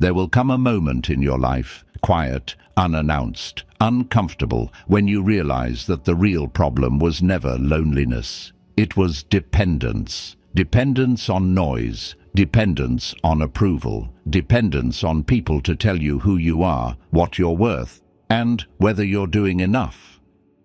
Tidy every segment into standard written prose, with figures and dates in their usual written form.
There will come a moment in your life, quiet, unannounced, uncomfortable, when you realize that the real problem was never loneliness. It was dependence. Dependence on noise, dependence on approval, dependence on people to tell you who you are, what you're worth, and whether you're doing enough.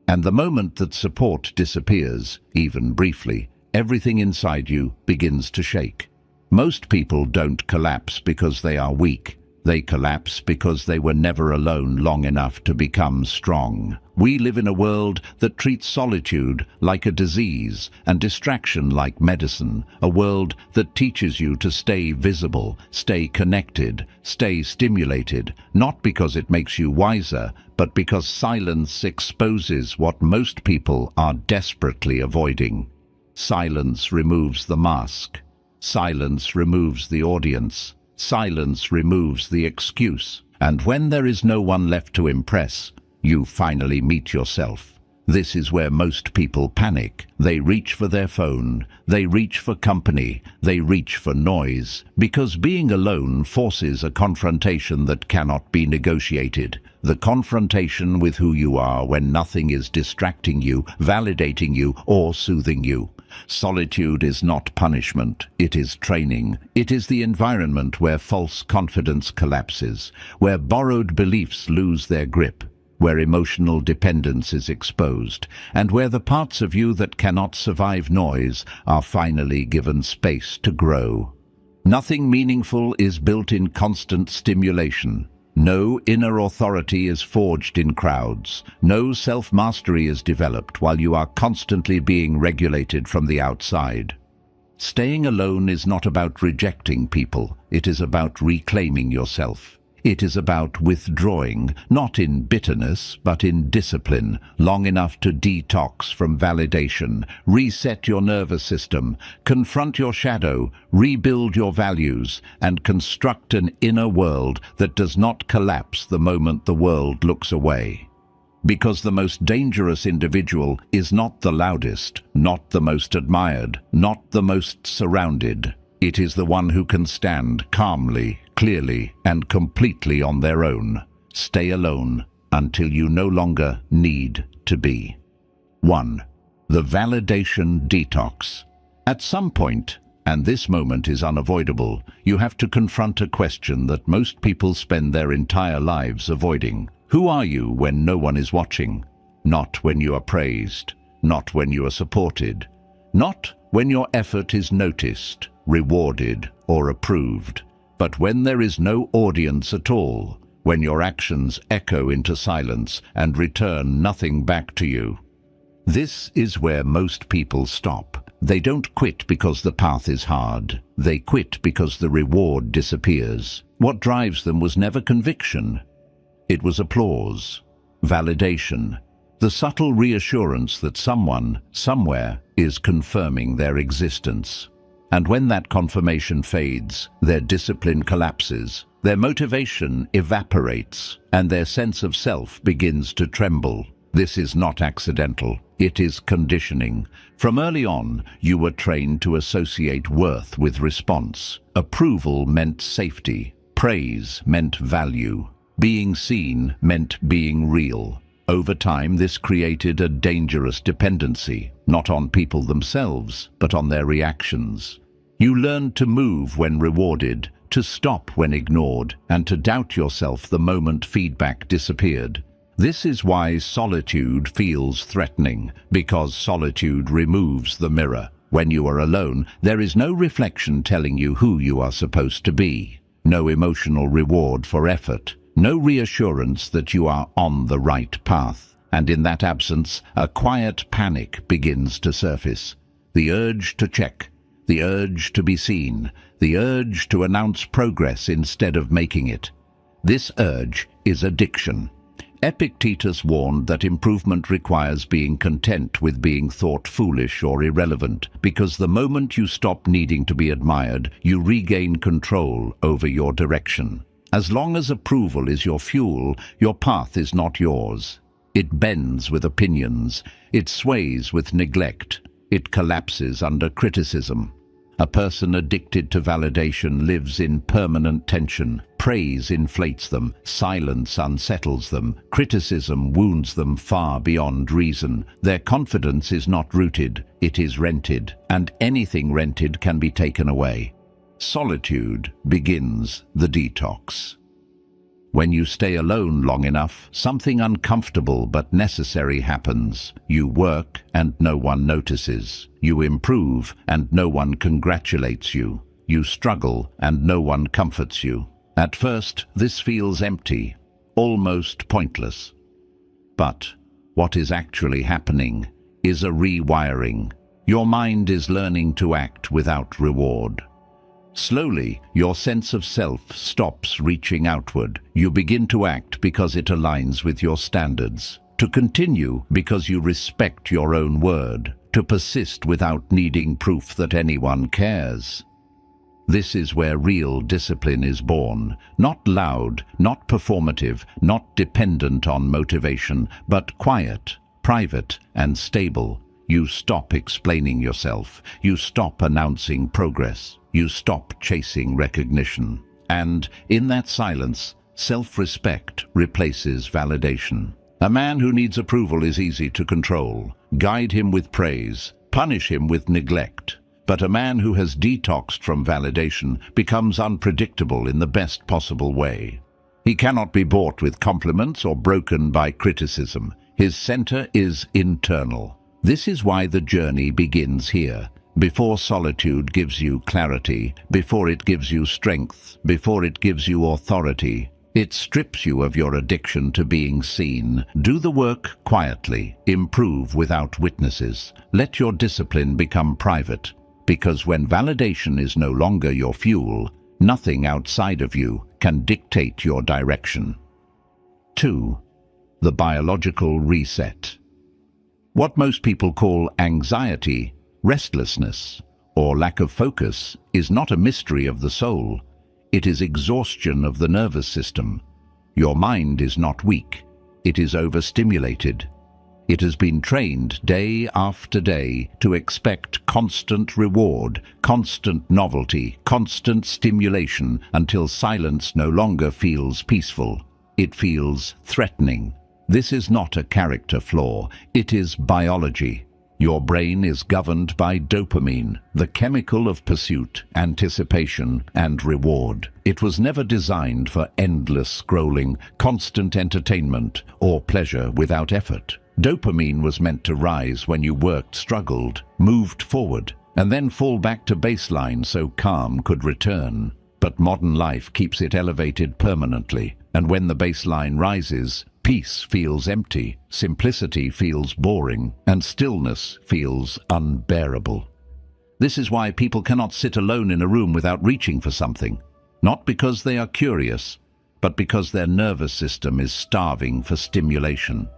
And the moment that support disappears, even briefly, everything inside you begins to shake. Most people don't collapse because they are weak. They collapse because they were never alone long enough to become strong. We live in a world that treats solitude like a disease and distraction like medicine, a world that teaches you to stay visible, stay connected, stay stimulated, not because it makes you wiser, but because silence exposes what most people are desperately avoiding. Silence removes the mask. Silence removes the audience. Silence removes the excuse. And when there is no one left to impress, you finally meet yourself. This is where most people panic. They reach for their phone. They reach for company. They reach for noise. Because being alone forces a confrontation that cannot be negotiated. The confrontation with who you are when nothing is distracting you, validating you, or soothing you. Solitude is not punishment, it is training. It is the environment where false confidence collapses, where borrowed beliefs lose their grip, where emotional dependence is exposed, and where the parts of you that cannot survive noise are finally given space to grow. Nothing meaningful is built in constant stimulation. No inner authority is forged in crowds. No self-mastery is developed while you are constantly being regulated from the outside. Staying alone is not about rejecting people. It is about reclaiming yourself. It is about withdrawing, not in bitterness, but in discipline, long enough to detox from validation, reset your nervous system, confront your shadow, rebuild your values, and construct an inner world that does not collapse the moment the world looks away. Because the most dangerous individual is not the loudest, not the most admired, not the most surrounded. It is the one who can stand calmly, clearly, and completely on their own. Stay alone until you no longer need to be. 1. The validation detox. At some point, and this moment is unavoidable, you have to confront a question that most people spend their entire lives avoiding. Who are you when no one is watching? Not when you are praised, not when you are supported, not when your effort is noticed, rewarded, or approved, but when there is no audience at all, when your actions echo into silence and return nothing back to you. This is where most people stop. They don't quit because the path is hard. They quit because the reward disappears. What drives them was never conviction. It was applause, validation, the subtle reassurance that someone, somewhere, is confirming their existence. And when that confirmation fades, their discipline collapses, their motivation evaporates, and their sense of self begins to tremble. This is not accidental. It is conditioning. From early on, you were trained to associate worth with response. Approval meant safety. Praise meant value. Being seen meant being real. Over time, this created a dangerous dependency, not on people themselves, but on their reactions. You learned to move when rewarded, to stop when ignored, and to doubt yourself the moment feedback disappeared. This is why solitude feels threatening, because solitude removes the mirror. When you are alone, there is no reflection telling you who you are supposed to be, no emotional reward for effort, no reassurance that you are on the right path. And in that absence, a quiet panic begins to surface. The urge to check, the urge to be seen, the urge to announce progress instead of making it. This urge is addiction. Epictetus warned that improvement requires being content with being thought foolish or irrelevant, because the moment you stop needing to be admired, you regain control over your direction. As long as approval is your fuel, your path is not yours. It bends with opinions, it sways with neglect, it collapses under criticism. A person addicted to validation lives in permanent tension. Praise inflates them, silence unsettles them, criticism wounds them far beyond reason. Their confidence is not rooted, it is rented, and anything rented can be taken away. Solitude begins the detox. When you stay alone long enough, something uncomfortable but necessary happens. You work and no one notices. You improve and no one congratulates you. You struggle and no one comforts you. At first, this feels empty, almost pointless. But what is actually happening is a rewiring. Your mind is learning to act without reward. Slowly, your sense of self stops reaching outward. You begin to act because it aligns with your standards, to continue because you respect your own word, to persist without needing proof that anyone cares. This is where real discipline is born, not loud, not performative, not dependent on motivation, but quiet, private, and stable. You stop explaining yourself. You stop announcing progress. You stop chasing recognition. And in that silence, self-respect replaces validation. A man who needs approval is easy to control. Guide him with praise, punish him with neglect. But a man who has detoxed from validation becomes unpredictable in the best possible way. He cannot be bought with compliments or broken by criticism. His center is internal. This is why the journey begins here. Before solitude gives you clarity, before it gives you strength, before it gives you authority, it strips you of your addiction to being seen. Do the work quietly. Improve without witnesses. Let your discipline become private. Because when validation is no longer your fuel, nothing outside of you can dictate your direction. 2. The biological reset. What most people call anxiety, restlessness, or lack of focus is not a mystery of the soul. It is exhaustion of the nervous system. Your mind is not weak. It is overstimulated. It has been trained day after day to expect constant reward, constant novelty, constant stimulation until silence no longer feels peaceful. It feels threatening. This is not a character flaw. It is biology. Your brain is governed by dopamine, the chemical of pursuit, anticipation, and reward. It was never designed for endless scrolling, constant entertainment, or pleasure without effort. Dopamine was meant to rise when you worked, struggled, moved forward, and then fall back to baseline so calm could return. But modern life keeps it elevated permanently, and when the baseline rises, peace feels empty, simplicity feels boring, and stillness feels unbearable. This is why people cannot sit alone in a room without reaching for something, not because they are curious, but because their nervous system is starving for stimulation.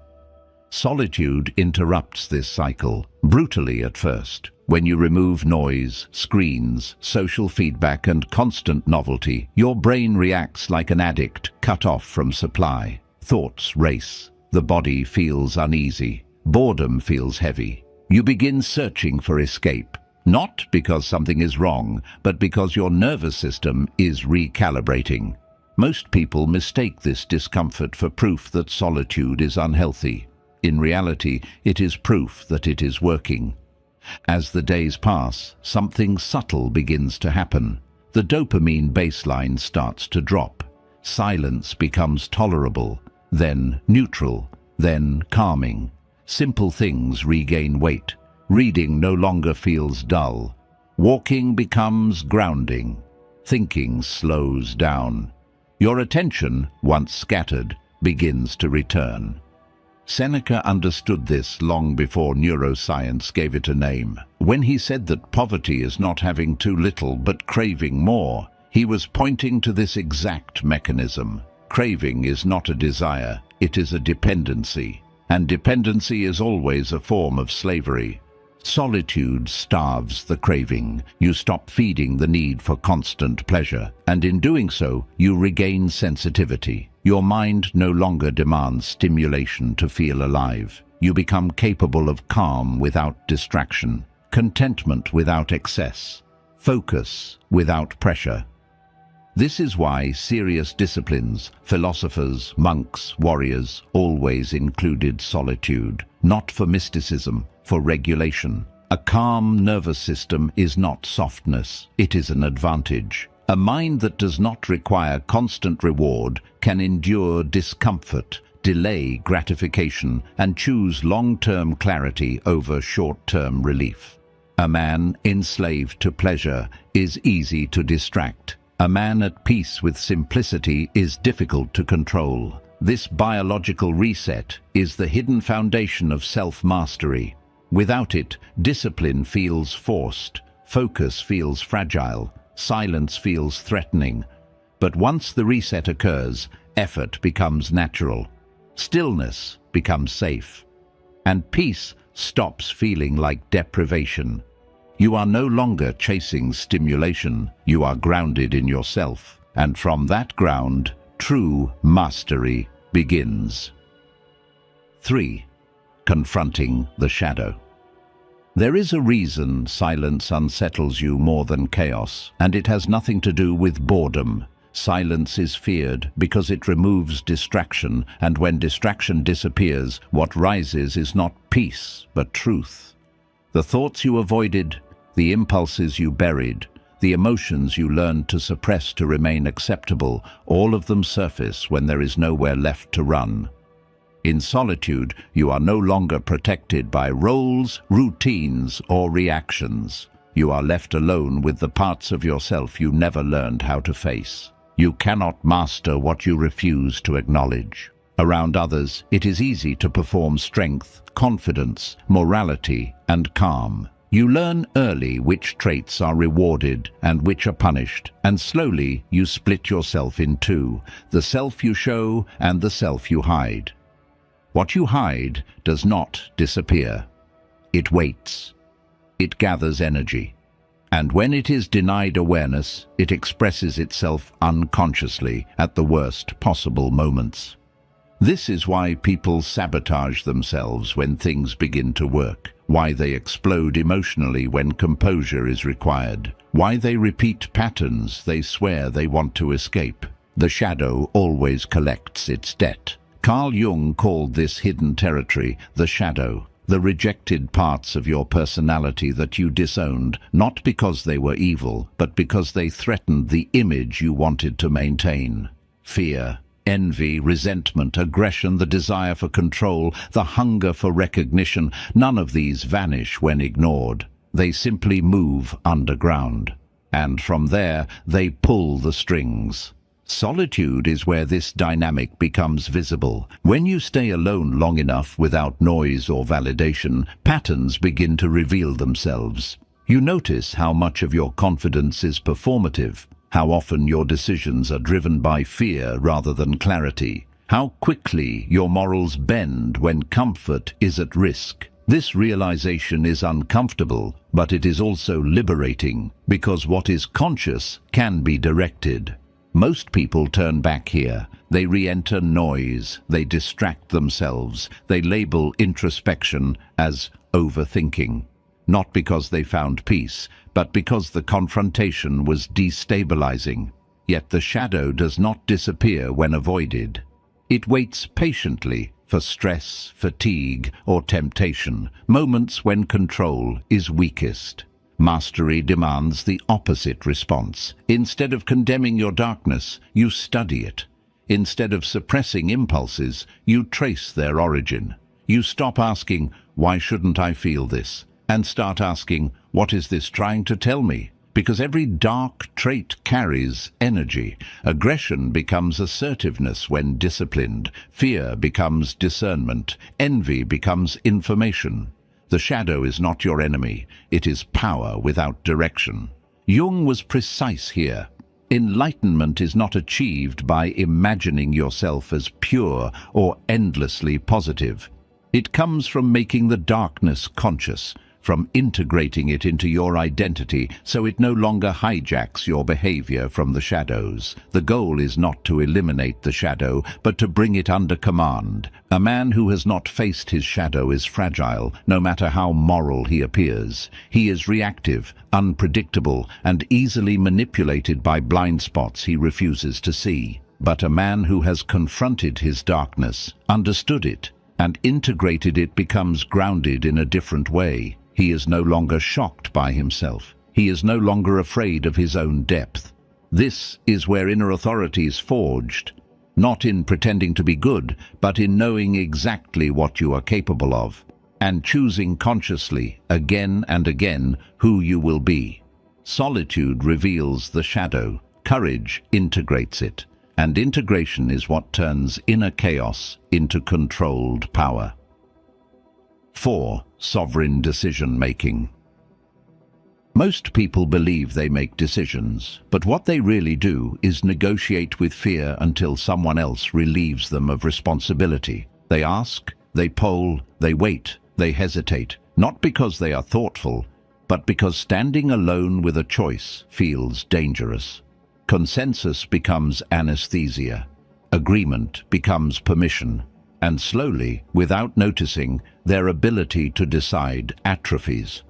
Solitude interrupts this cycle, brutally at first. When you remove noise, screens, social feedback, and constant novelty, your brain reacts like an addict cut off from supply. Thoughts race. The body feels uneasy. Boredom feels heavy. You begin searching for escape, not because something is wrong, but because your nervous system is recalibrating. Most people mistake this discomfort for proof that solitude is unhealthy. In reality, it is proof that it is working. As the days pass, something subtle begins to happen. The dopamine baseline starts to drop. Silence becomes tolerable, then neutral, then calming. Simple things regain weight. Reading no longer feels dull. Walking becomes grounding. Thinking slows down. Your attention, once scattered, begins to return. Seneca understood this long before neuroscience gave it a name. When he said that poverty is not having too little but craving more, he was pointing to this exact mechanism. Craving is not a desire, it is a dependency. And dependency is always a form of slavery. Solitude starves the craving. You stop feeding the need for constant pleasure, and in doing so, you regain sensitivity. Your mind no longer demands stimulation to feel alive. You become capable of calm without distraction, contentment without excess, focus without pressure. This is why serious disciplines, philosophers, monks, warriors, always included solitude, not for mysticism, for regulation. A calm nervous system is not softness, it is an advantage. A mind that does not require constant reward can endure discomfort, delay gratification, and choose long-term clarity over short-term relief. A man enslaved to pleasure is easy to distract. A man at peace with simplicity is difficult to control. This biological reset is the hidden foundation of self-mastery. Without it, discipline feels forced, focus feels fragile, silence feels threatening. But once the reset occurs, effort becomes natural. Stillness becomes safe. And peace stops feeling like deprivation. You are no longer chasing stimulation, you are grounded in yourself. And from that ground, true mastery begins. 3. Confronting the shadow. There is a reason silence unsettles you more than chaos, and it has nothing to do with boredom. Silence is feared because it removes distraction, and when distraction disappears, what rises is not peace, but truth. The thoughts you avoided, the impulses you buried, the emotions you learned to suppress to remain acceptable, all of them surface when there is nowhere left to run. In solitude, you are no longer protected by roles, routines, or reactions. You are left alone with the parts of yourself you never learned how to face. You cannot master what you refuse to acknowledge. Around others, it is easy to perform strength, confidence, morality, and calm. You learn early which traits are rewarded and which are punished, and slowly you split yourself in two, the self you show and the self you hide. What you hide does not disappear. It waits. It gathers energy. And when it is denied awareness, it expresses itself unconsciously at the worst possible moments. This is why people sabotage themselves when things begin to work, why they explode emotionally when composure is required, why they repeat patterns they swear they want to escape. The shadow always collects its debt. Carl Jung called this hidden territory the shadow, the rejected parts of your personality that you disowned, not because they were evil, but because they threatened the image you wanted to maintain. Fear, envy, resentment, aggression, the desire for control, the hunger for recognition, none of these vanish when ignored. They simply move underground. And from there, they pull the strings. Solitude is where this dynamic becomes visible. When you stay alone long enough without noise or validation, patterns begin to reveal themselves. You notice how much of your confidence is performative, how often your decisions are driven by fear rather than clarity, how quickly your morals bend when comfort is at risk. This realization is uncomfortable, but it is also liberating, because what is conscious can be directed. Most people turn back here. They re-enter noise, they distract themselves, they label introspection as overthinking. Not because they found peace, but because the confrontation was destabilizing. Yet the shadow does not disappear when avoided. It waits patiently for stress, fatigue, or temptation, moments when control is weakest. Mastery demands the opposite response. Instead of condemning your darkness, you study it. Instead of suppressing impulses, you trace their origin. You stop asking, "Why shouldn't I feel this?" and start asking, "What is this trying to tell me?" Because every dark trait carries energy. Aggression becomes assertiveness when disciplined. Fear becomes discernment. Envy becomes information. The shadow is not your enemy. It is power without direction. Jung was precise here. Enlightenment is not achieved by imagining yourself as pure or endlessly positive. It comes from making the darkness conscious, from integrating it into your identity so it no longer hijacks your behavior from the shadows. The goal is not to eliminate the shadow, but to bring it under command. A man who has not faced his shadow is fragile, no matter how moral he appears. He is reactive, unpredictable, and easily manipulated by blind spots he refuses to see. But a man who has confronted his darkness, understood it, and integrated it becomes grounded in a different way. He is no longer shocked by himself. He is no longer afraid of his own depth. This is where inner authority is forged, not in pretending to be good, but in knowing exactly what you are capable of, and choosing consciously, again and again, who you will be. Solitude reveals the shadow. Courage integrates it. And integration is what turns inner chaos into controlled power. 4. Sovereign decision-making. Most people believe they make decisions, but what they really do is negotiate with fear until someone else relieves them of responsibility. They ask, they poll, they wait, they hesitate, not because they are thoughtful, but because standing alone with a choice feels dangerous. Consensus becomes anesthesia. Agreement becomes permission. And slowly, without noticing, their ability to decide atrophies.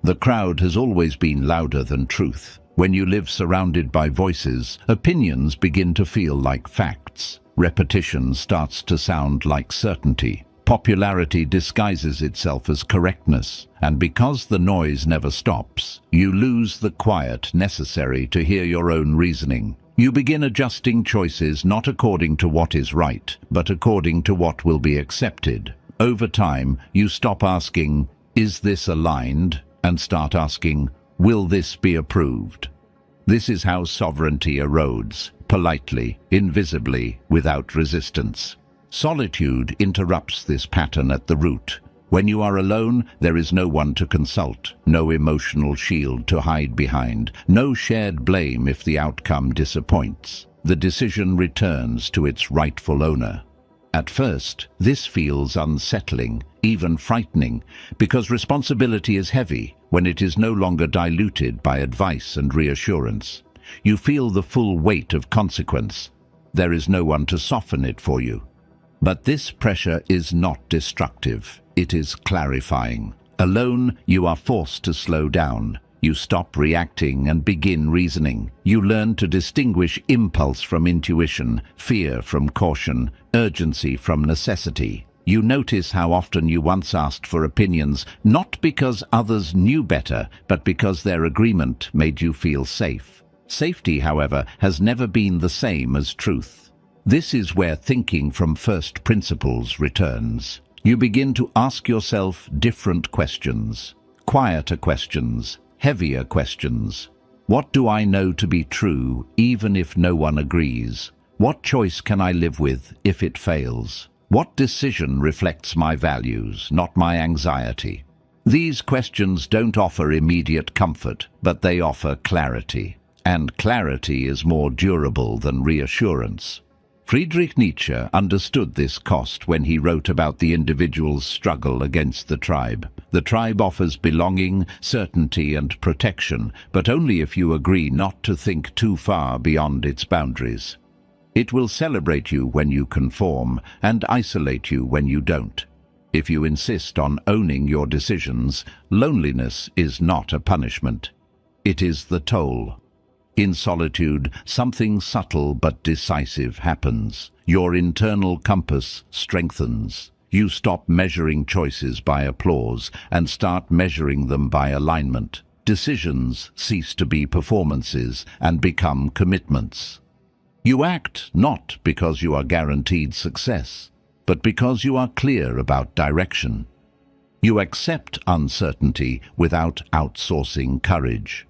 The crowd has always been louder than truth. When you live surrounded by voices, opinions begin to feel like facts. Repetition starts to sound like certainty. Popularity disguises itself as correctness, and because the noise never stops, you lose the quiet necessary to hear your own reasoning. You begin adjusting choices not according to what is right, but according to what will be accepted. Over time, you stop asking, "Is this aligned?" and start asking, "Will this be approved?" This is how sovereignty erodes, politely, invisibly, without resistance. Solitude interrupts this pattern at the root. When you are alone, there is no one to consult, no emotional shield to hide behind, no shared blame if the outcome disappoints. The decision returns to its rightful owner. At first, this feels unsettling, even frightening, because responsibility is heavy when it is no longer diluted by advice and reassurance. You feel the full weight of consequence. There is no one to soften it for you. But this pressure is not destructive. It is clarifying. Alone, you are forced to slow down. You stop reacting and begin reasoning. You learn to distinguish impulse from intuition, fear from caution, urgency from necessity. You notice how often you once asked for opinions, not because others knew better, but because their agreement made you feel safe. Safety, however, has never been the same as truth. This is where thinking from first principles returns. You begin to ask yourself different questions, quieter questions, heavier questions. What do I know to be true, even if no one agrees? What choice can I live with if it fails? What decision reflects my values, not my anxiety? These questions don't offer immediate comfort, but they offer clarity. And clarity is more durable than reassurance. Friedrich Nietzsche understood this cost when he wrote about the individual's struggle against the tribe. The tribe offers belonging, certainty, and protection, but only if you agree not to think too far beyond its boundaries. It will celebrate you when you conform and isolate you when you don't. If you insist on owning your decisions, loneliness is not a punishment. It is the toll. In solitude, something subtle but decisive happens. Your internal compass strengthens. You stop measuring choices by applause and start measuring them by alignment. Decisions cease to be performances and become commitments. You act not because you are guaranteed success, but because you are clear about direction. You accept uncertainty without outsourcing courage.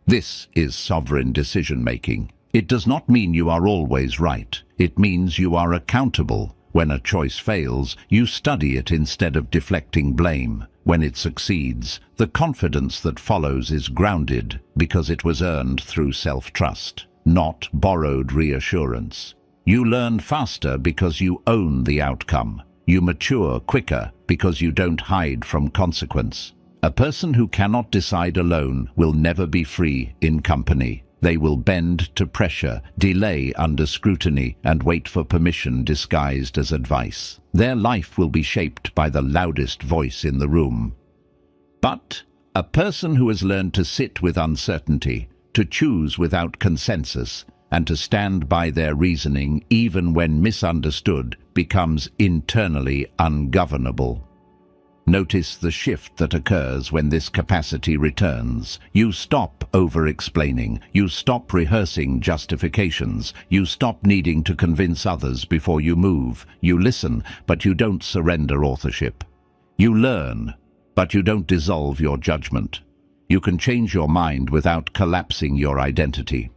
This is sovereign decision-making. It does not mean you are always right. It means you are accountable. When a choice fails, you study it instead of deflecting blame. When it succeeds, the confidence that follows is grounded because it was earned through self-trust, not borrowed reassurance. You learn faster because you own the outcome. You mature quicker because you don't hide from consequence. A person who cannot decide alone will never be free in company. They will bend to pressure, delay under scrutiny, and wait for permission disguised as advice. Their life will be shaped by the loudest voice in the room. But a person who has learned to sit with uncertainty, to choose without consensus, and to stand by their reasoning even when misunderstood, becomes internally ungovernable. Notice the shift that occurs when this capacity returns. You stop over-explaining. You stop rehearsing justifications. You stop needing to convince others before you move. You listen, but you don't surrender authorship. You learn, but you don't dissolve your judgment. You can change your mind without collapsing your identity.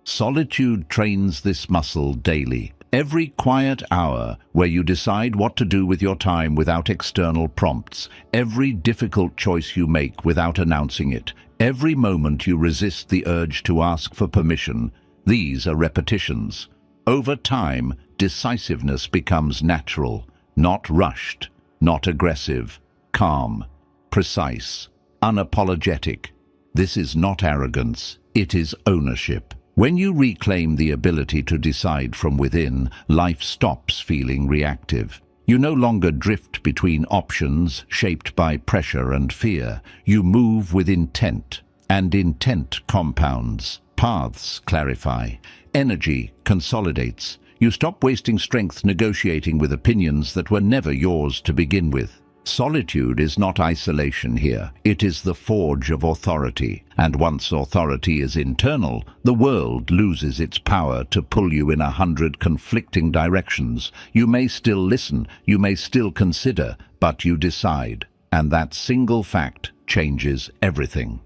Solitude trains this muscle daily. Every quiet hour where you decide what to do with your time without external prompts, every difficult choice you make without announcing it, every moment you resist the urge to ask for permission, these are repetitions. Over time, decisiveness becomes natural, not rushed, not aggressive, calm, precise, unapologetic. This is not arrogance, it is ownership. When you reclaim the ability to decide from within, life stops feeling reactive. You no longer drift between options shaped by pressure and fear. You move with intent, and intent compounds. Paths clarify. Energy consolidates. You stop wasting strength negotiating with opinions that were never yours to begin with. Solitude is not isolation here. It is the forge of authority. And once authority is internal, the world loses its power to pull you in 100 conflicting directions. You may still listen, you may still consider, but you decide. And that single fact changes everything.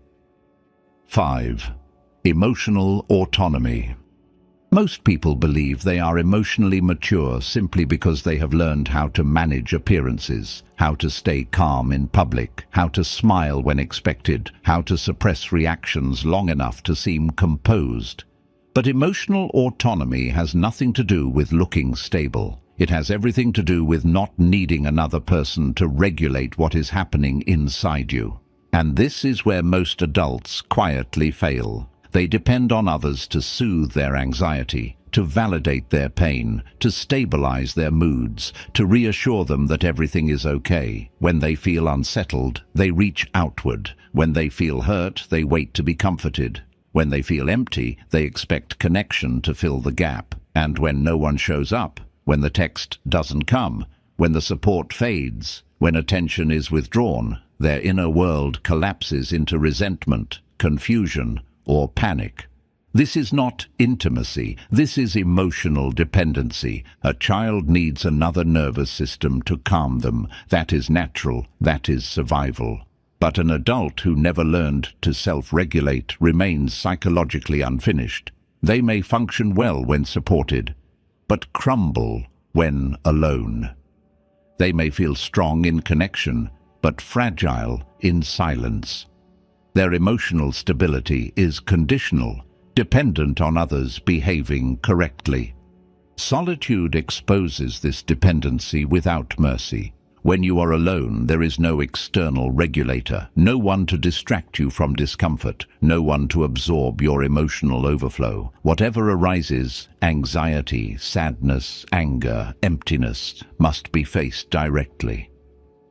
5. Emotional autonomy. Most people believe they are emotionally mature simply because they have learned how to manage appearances, how to stay calm in public, how to smile when expected, how to suppress reactions long enough to seem composed. But emotional autonomy has nothing to do with looking stable. It has everything to do with not needing another person to regulate what is happening inside you. And this is where most adults quietly fail. They depend on others to soothe their anxiety, to validate their pain, to stabilize their moods, to reassure them that everything is okay. When they feel unsettled, they reach outward. When they feel hurt, they wait to be comforted. When they feel empty, they expect connection to fill the gap. And when no one shows up, when the text doesn't come, when the support fades, when attention is withdrawn, their inner world collapses into resentment, confusion, or panic. This is not intimacy, this is emotional dependency. A child needs another nervous system to calm them. That is natural, that is survival. But an adult who never learned to self-regulate remains psychologically unfinished. They may function well when supported, but crumble when alone. They may feel strong in connection, but fragile in silence. Their emotional stability is conditional, dependent on others behaving correctly. Solitude exposes this dependency without mercy. When you are alone, there is no external regulator, no one to distract you from discomfort, no one to absorb your emotional overflow. Whatever arises, anxiety, sadness, anger, emptiness, must be faced directly.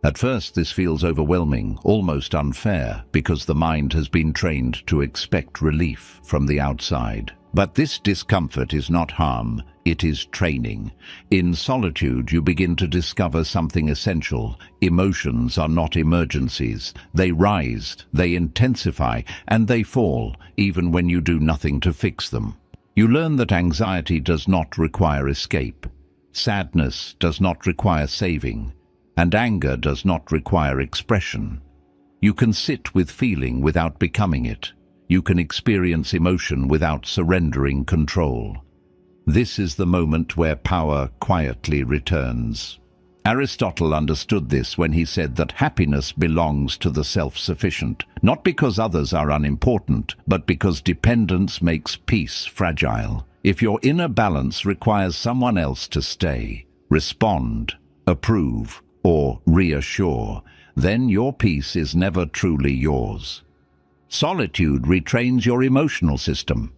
At first, this feels overwhelming, almost unfair, because the mind has been trained to expect relief from the outside. But this discomfort is not harm, it is training. In solitude, you begin to discover something essential. Emotions are not emergencies. They rise, they intensify, and they fall, even when you do nothing to fix them. You learn that anxiety does not require escape. Sadness does not require saving. And anger does not require expression. You can sit with feeling without becoming it. You can experience emotion without surrendering control. This is the moment where power quietly returns. Aristotle understood this when he said that happiness belongs to the self-sufficient, not because others are unimportant, but because dependence makes peace fragile. If your inner balance requires someone else to stay, respond, approve, or reassure, then your peace is never truly yours. Solitude retrains your emotional system.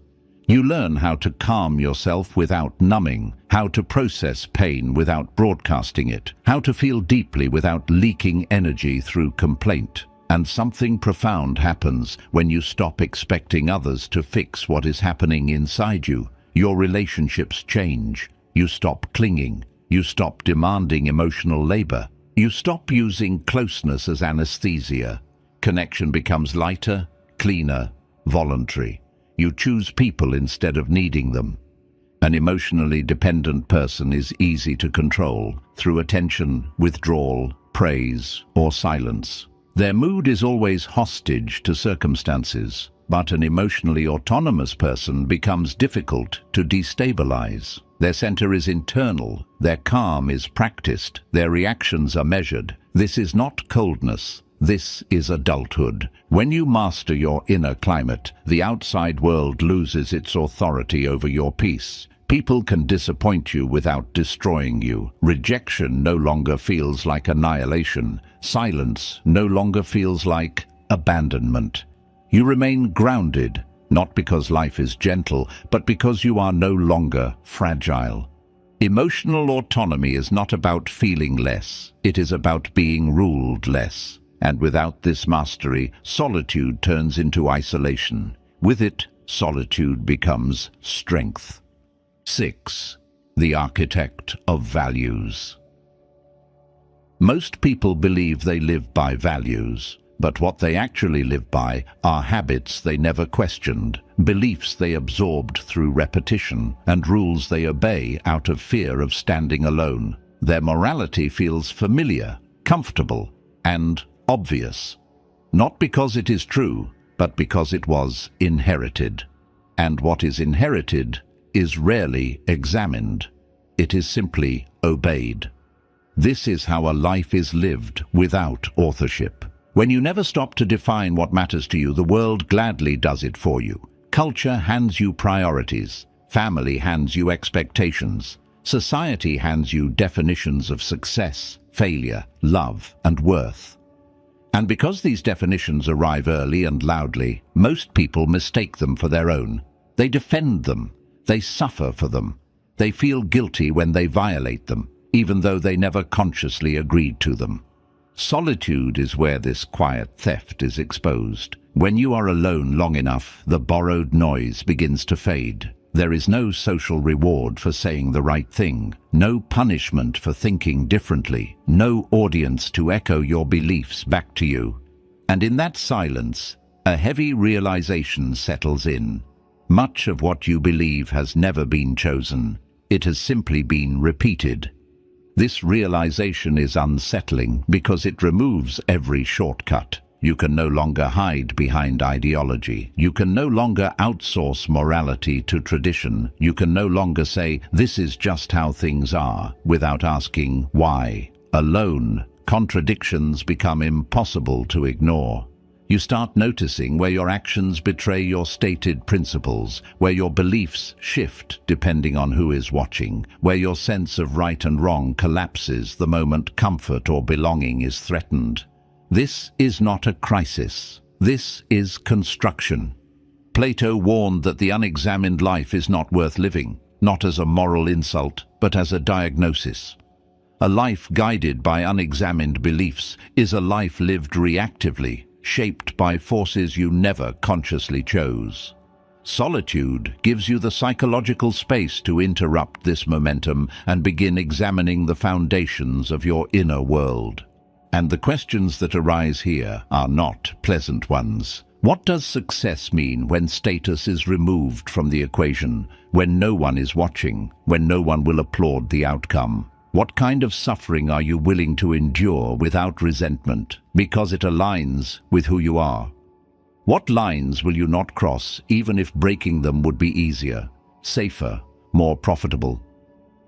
You learn how to calm yourself without numbing, how to process pain without broadcasting it, how to feel deeply without leaking energy through complaint. And something profound happens when you stop expecting others to fix what is happening inside you. Your relationships change. You stop clinging. You stop demanding emotional labor. You stop using closeness as anesthesia. Connection becomes lighter, cleaner, voluntary. You choose people instead of needing them. An emotionally dependent person is easy to control through attention, withdrawal, praise, or silence. Their mood is always hostage to circumstances, but an emotionally autonomous person becomes difficult to destabilize. Their center is internal, their calm is practiced, their reactions are measured. This is not coldness. This is adulthood. When you master your inner climate, the outside world loses its authority over your peace. People can disappoint you without destroying you. Rejection no longer feels like annihilation. Silence no longer feels like abandonment. You remain grounded, not because life is gentle, but because you are no longer fragile. Emotional autonomy is not about feeling less. It is about being ruled less. And without this mastery, solitude turns into isolation. With it, solitude becomes strength. 6. The architect of values. Most people believe they live by values, but what they actually live by are habits they never questioned, beliefs they absorbed through repetition, and rules they obey out of fear of standing alone. Their morality feels familiar, comfortable, and obvious, not because it is true, but because it was inherited. And what is inherited is rarely examined. It is simply obeyed. This is how a life is lived without authorship. When you never stop to define what matters to you, the world gladly does it for you. Culture hands you priorities. Family hands you expectations. Society hands you definitions of success, failure, love, and worth. And because these definitions arrive early and loudly, most people mistake them for their own. They defend them. They suffer for them. They feel guilty when they violate them, even though they never consciously agreed to them. Solitude is where this quiet theft is exposed. When you are alone long enough, the borrowed noise begins to fade. There is no social reward for saying the right thing, no punishment for thinking differently, no audience to echo your beliefs back to you. And in that silence, a heavy realization settles in. Much of what you believe has never been chosen. It has simply been repeated. This realization is unsettling because it removes every shortcut. You can no longer hide behind ideology. You can no longer outsource morality to tradition. You can no longer say, "This is just how things are," without asking why. Alone, contradictions become impossible to ignore. You start noticing where your actions betray your stated principles, where your beliefs shift depending on who is watching, where your sense of right and wrong collapses the moment comfort or belonging is threatened. This is not a crisis. This is construction. Plato warned that the unexamined life is not worth living, not as a moral insult, but as a diagnosis. A life guided by unexamined beliefs is a life lived reactively, shaped by forces you never consciously chose. Solitude gives you the psychological space to interrupt this momentum and begin examining the foundations of your inner world. And the questions that arise here are not pleasant ones. What does success mean when status is removed from the equation, when no one is watching, when no one will applaud the outcome? What kind of suffering are you willing to endure without resentment, because it aligns with who you are? What lines will you not cross, even if breaking them would be easier, safer, more profitable?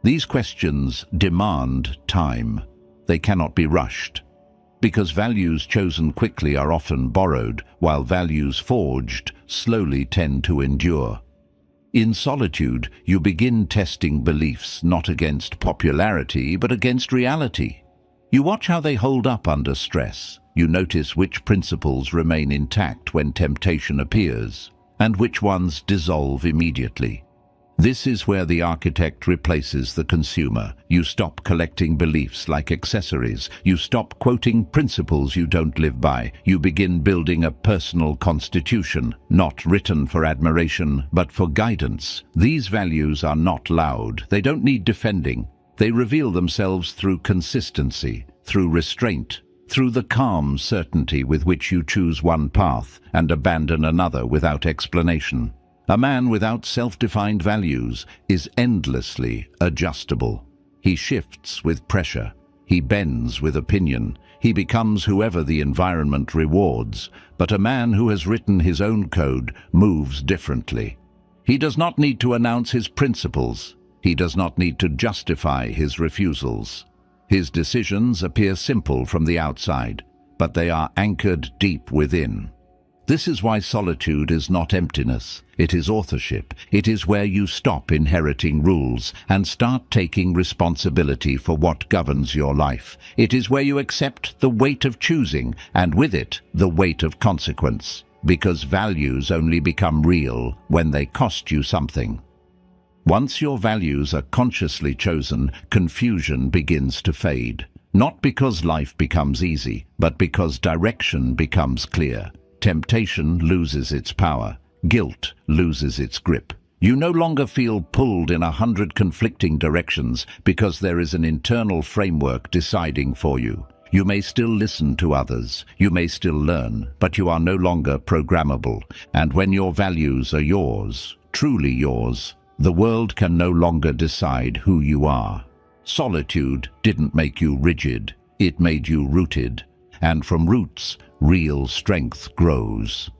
These questions demand time. They cannot be rushed. Because values chosen quickly are often borrowed, while values forged slowly tend to endure. In solitude, you begin testing beliefs not against popularity, but against reality. You watch how they hold up under stress. You notice which principles remain intact when temptation appears, and which ones dissolve immediately. This is where the architect replaces the consumer. You stop collecting beliefs like accessories. You stop quoting principles you don't live by. You begin building a personal constitution, not written for admiration, but for guidance. These values are not loud. They don't need defending. They reveal themselves through consistency, through restraint, through the calm certainty with which you choose one path and abandon another without explanation. A man without self-defined values is endlessly adjustable. He shifts with pressure. He bends with opinion. He becomes whoever the environment rewards. But a man who has written his own code moves differently. He does not need to announce his principles. He does not need to justify his refusals. His decisions appear simple from the outside, but they are anchored deep within. This is why solitude is not emptiness. It is authorship. It is where you stop inheriting rules and start taking responsibility for what governs your life. It is where you accept the weight of choosing, and with it, the weight of consequence. Because values only become real when they cost you something. Once your values are consciously chosen, confusion begins to fade. Not because life becomes easy, but because direction becomes clear. Temptation loses its power. Guilt loses its grip. You no longer feel pulled in 100 conflicting directions because there is an internal framework deciding for you. You may still listen to others, you may still learn, but you are no longer programmable. And when your values are yours, truly yours, the world can no longer decide who you are. Solitude didn't make you rigid, it made you rooted. And from roots, real strength grows.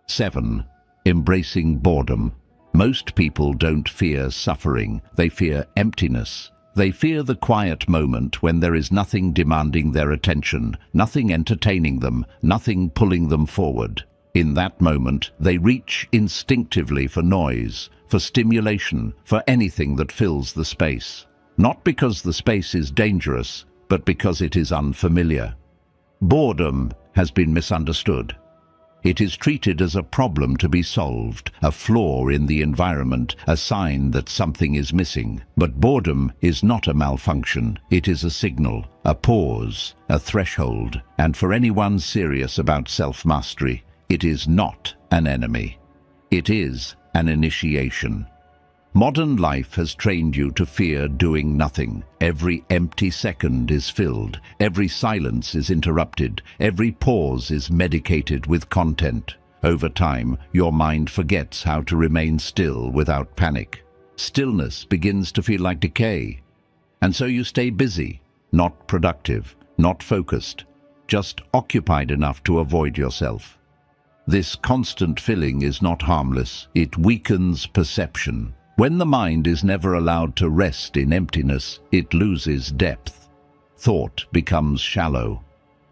7. Embracing boredom. Most people don't fear suffering, they fear emptiness. They fear the quiet moment when there is nothing demanding their attention, nothing entertaining them, nothing pulling them forward. In that moment, they reach instinctively for noise, for stimulation, for anything that fills the space. Not because the space is dangerous, but because it is unfamiliar. Boredom has been misunderstood. It is treated as a problem to be solved, a flaw in the environment, a sign that something is missing. But boredom is not a malfunction. It is a signal, a pause, a threshold. And for anyone serious about self-mastery, it is not an enemy. It is an initiation. Modern life has trained you to fear doing nothing. Every empty second is filled. Every silence is interrupted. Every pause is medicated with content. Over time, your mind forgets how to remain still without panic. Stillness begins to feel like decay. And so you stay busy, not productive, not focused, just occupied enough to avoid yourself. This constant filling is not harmless. It weakens perception. When the mind is never allowed to rest in emptiness, it loses depth. Thought becomes shallow.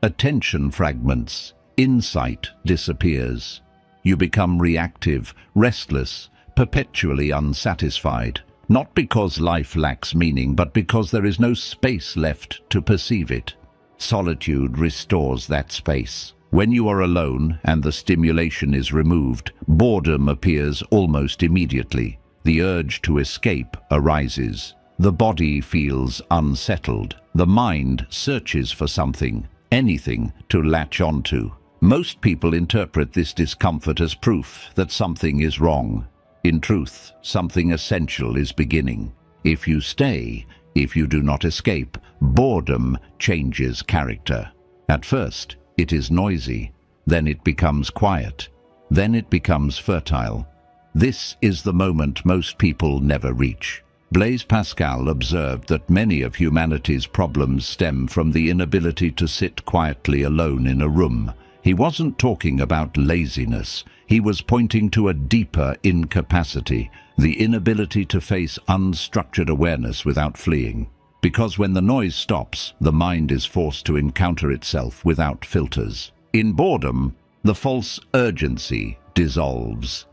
Attention fragments. Insight disappears. You become reactive, restless, perpetually unsatisfied. Not because life lacks meaning, but because there is no space left to perceive it. Solitude restores that space. When you are alone and the stimulation is removed, boredom appears almost immediately. The urge to escape arises. The body feels unsettled. The mind searches for something, anything, to latch onto. Most people interpret this discomfort as proof that something is wrong. In truth, something essential is beginning. If you stay, if you do not escape, boredom changes character. At first, it is noisy. Then it becomes quiet. Then it becomes fertile. This is the moment most people never reach. Blaise Pascal observed that many of humanity's problems stem from the inability to sit quietly alone in a room. He wasn't talking about laziness. He was pointing to a deeper incapacity, the inability to face unstructured awareness without fleeing. Because when the noise stops, the mind is forced to encounter itself without filters. In boredom, the false urgency dissolves.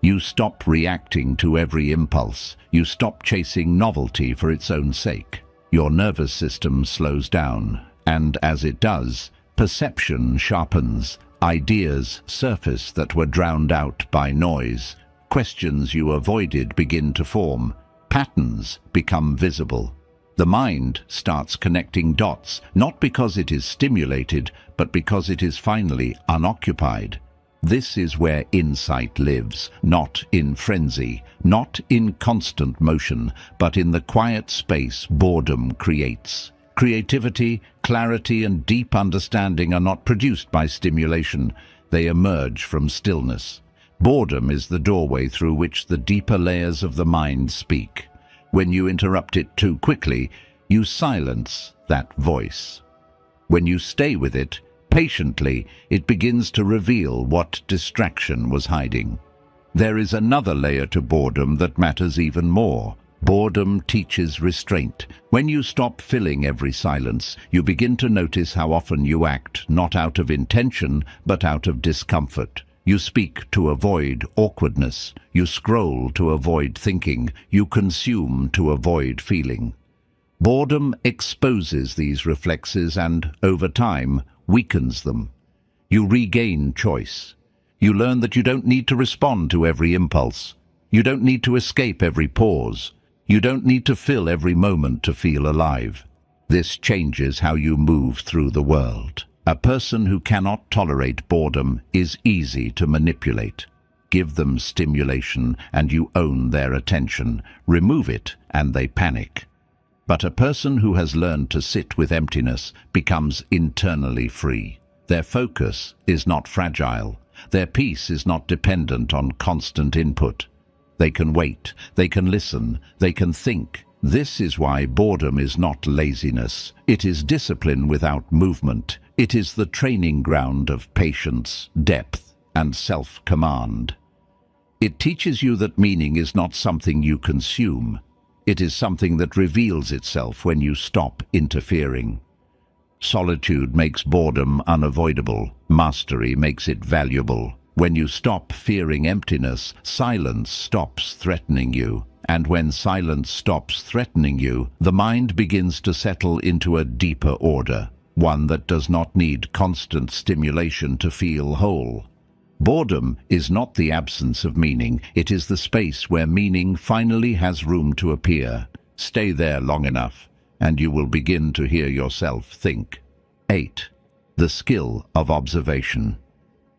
You stop reacting to every impulse. You stop chasing novelty for its own sake. Your nervous system slows down, and as it does, perception sharpens, ideas surface that were drowned out by noise, questions you avoided begin to form, patterns become visible. The mind starts connecting dots, not because it is stimulated, but because it is finally unoccupied. This is where insight lives, not in frenzy, not in constant motion, but in the quiet space boredom creates. Creativity, clarity, and deep understanding are not produced by stimulation. They emerge from stillness. Boredom is the doorway through which the deeper layers of the mind speak. When you interrupt it too quickly, you silence that voice. When you stay with it, patiently, it begins to reveal what distraction was hiding. There is another layer to boredom that matters even more. Boredom teaches restraint. When you stop filling every silence, you begin to notice how often you act not out of intention, but out of discomfort. You speak to avoid awkwardness. You scroll to avoid thinking. You consume to avoid feeling. Boredom exposes these reflexes and, over time, weakens them. You regain choice. You learn that you don't need to respond to every impulse. You don't need to escape every pause. You don't need to fill every moment to feel alive. This changes how you move through the world. A person who cannot tolerate boredom is easy to manipulate. Give them stimulation and you own their attention. Remove it and they panic. But a person who has learned to sit with emptiness becomes internally free. Their focus is not fragile. Their peace is not dependent on constant input. They can wait, they can listen, they can think. This is why boredom is not laziness. It is discipline without movement. It is the training ground of patience, depth, and self-command. It teaches you that meaning is not something you consume. It is something that reveals itself when you stop interfering. Solitude makes boredom unavoidable. Mastery makes it valuable. When you stop fearing emptiness, silence stops threatening you. And when silence stops threatening you, the mind begins to settle into a deeper order, one that does not need constant stimulation to feel whole. Boredom is not the absence of meaning, it is the space where meaning finally has room to appear. Stay there long enough, and you will begin to hear yourself think. 8. The skill of observation.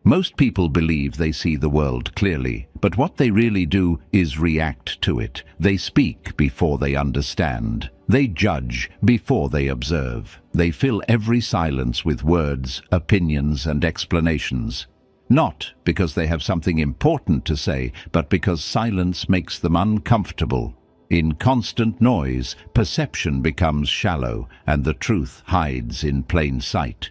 Most people believe they see the world clearly, but what they really do is react to it. They speak before they understand. They judge before they observe. They fill every silence with words, opinions, and explanations. Not because they have something important to say, but because silence makes them uncomfortable. In constant noise, perception becomes shallow, and the truth hides in plain sight.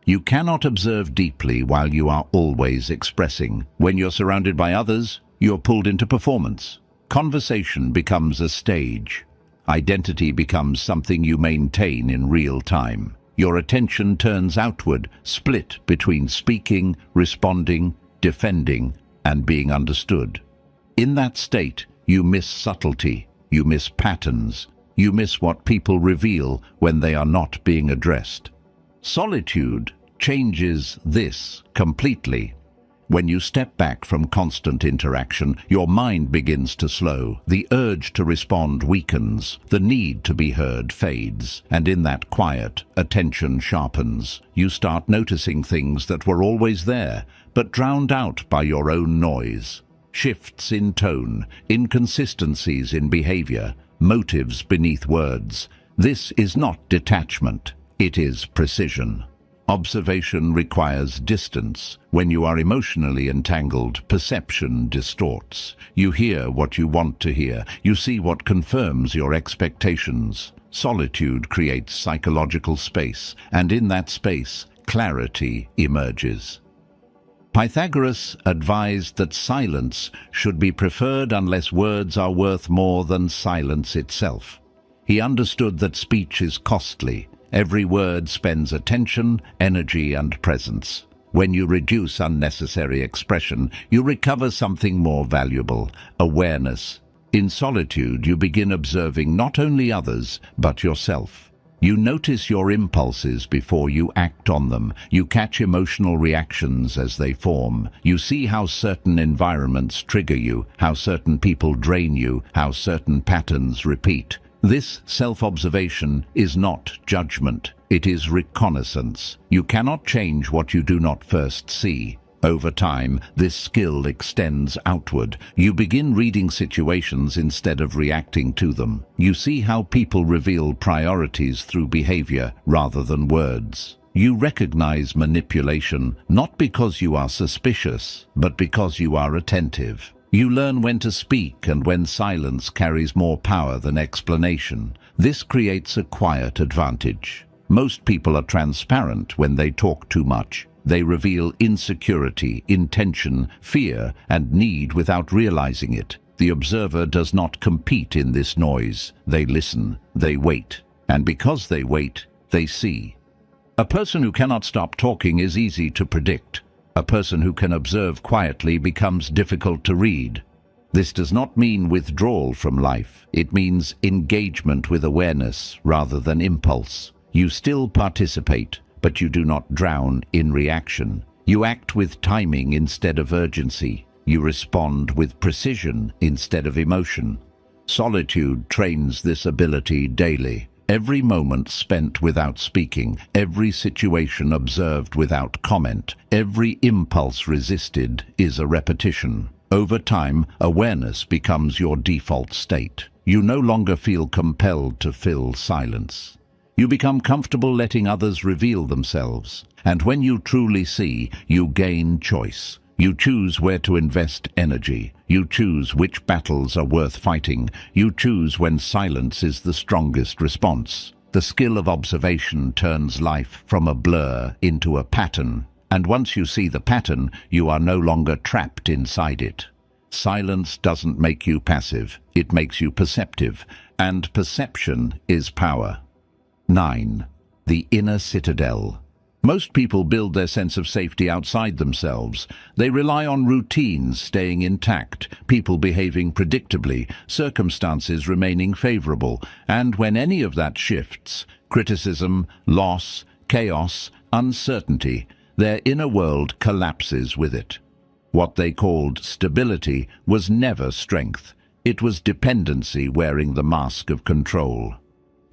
You cannot observe deeply while you are always expressing. When you're surrounded by others, you're pulled into performance. Conversation becomes a stage. Identity becomes something you maintain in real time. Your attention turns outward, split between speaking, responding, defending, and being understood. In that state, you miss subtlety, you miss patterns, you miss what people reveal when they are not being addressed. Solitude changes this completely. When you step back from constant interaction, your mind begins to slow. The urge to respond weakens. The need to be heard fades. And in that quiet, attention sharpens. You start noticing things that were always there, but drowned out by your own noise. Shifts in tone, inconsistencies in behavior, motives beneath words. This is not detachment. It is precision. Observation requires distance. When you are emotionally entangled, perception distorts. You hear what you want to hear. You see what confirms your expectations. Solitude creates psychological space, and in that space, clarity emerges. Pythagoras advised that silence should be preferred unless words are worth more than silence itself. He understood that speech is costly. Every word spends attention, energy, and presence. When you reduce unnecessary expression, you recover something more valuable: awareness. In solitude, you begin observing not only others, but yourself. You notice your impulses before you act on them. You catch emotional reactions as they form. You see how certain environments trigger you, how certain people drain you, how certain patterns repeat. This self-observation is not judgment. It is reconnaissance. You cannot change what you do not first see. Over time, this skill extends outward. You begin reading situations instead of reacting to them. You see how people reveal priorities through behavior rather than words. You recognize manipulation not because you are suspicious, but because you are attentive. You learn when to speak and when silence carries more power than explanation. This creates a quiet advantage. Most people are transparent when they talk too much. They reveal insecurity, intention, fear, and need without realizing it. The observer does not compete in this noise. They listen, they wait. And because they wait, they see. A person who cannot stop talking is easy to predict. A person who can observe quietly becomes difficult to read. This does not mean withdrawal from life. It means engagement with awareness rather than impulse. You still participate, but you do not drown in reaction. You act with timing instead of urgency. You respond with precision instead of emotion. Solitude trains this ability daily. Every moment spent without speaking, every situation observed without comment, every impulse resisted is a repetition. Over time, awareness becomes your default state. You no longer feel compelled to fill silence. You become comfortable letting others reveal themselves. And when you truly see, you gain choice. You choose where to invest energy. You choose which battles are worth fighting. You choose when silence is the strongest response. The skill of observation turns life from a blur into a pattern. And once you see the pattern, you are no longer trapped inside it. Silence doesn't make you passive. It makes you perceptive. And perception is power. 9. The inner citadel. Most people build their sense of safety outside themselves. They rely on routines staying intact, people behaving predictably, circumstances remaining favorable, and when any of that shifts, criticism, loss, chaos, uncertainty, their inner world collapses with it. What they called stability was never strength. It was dependency wearing the mask of control.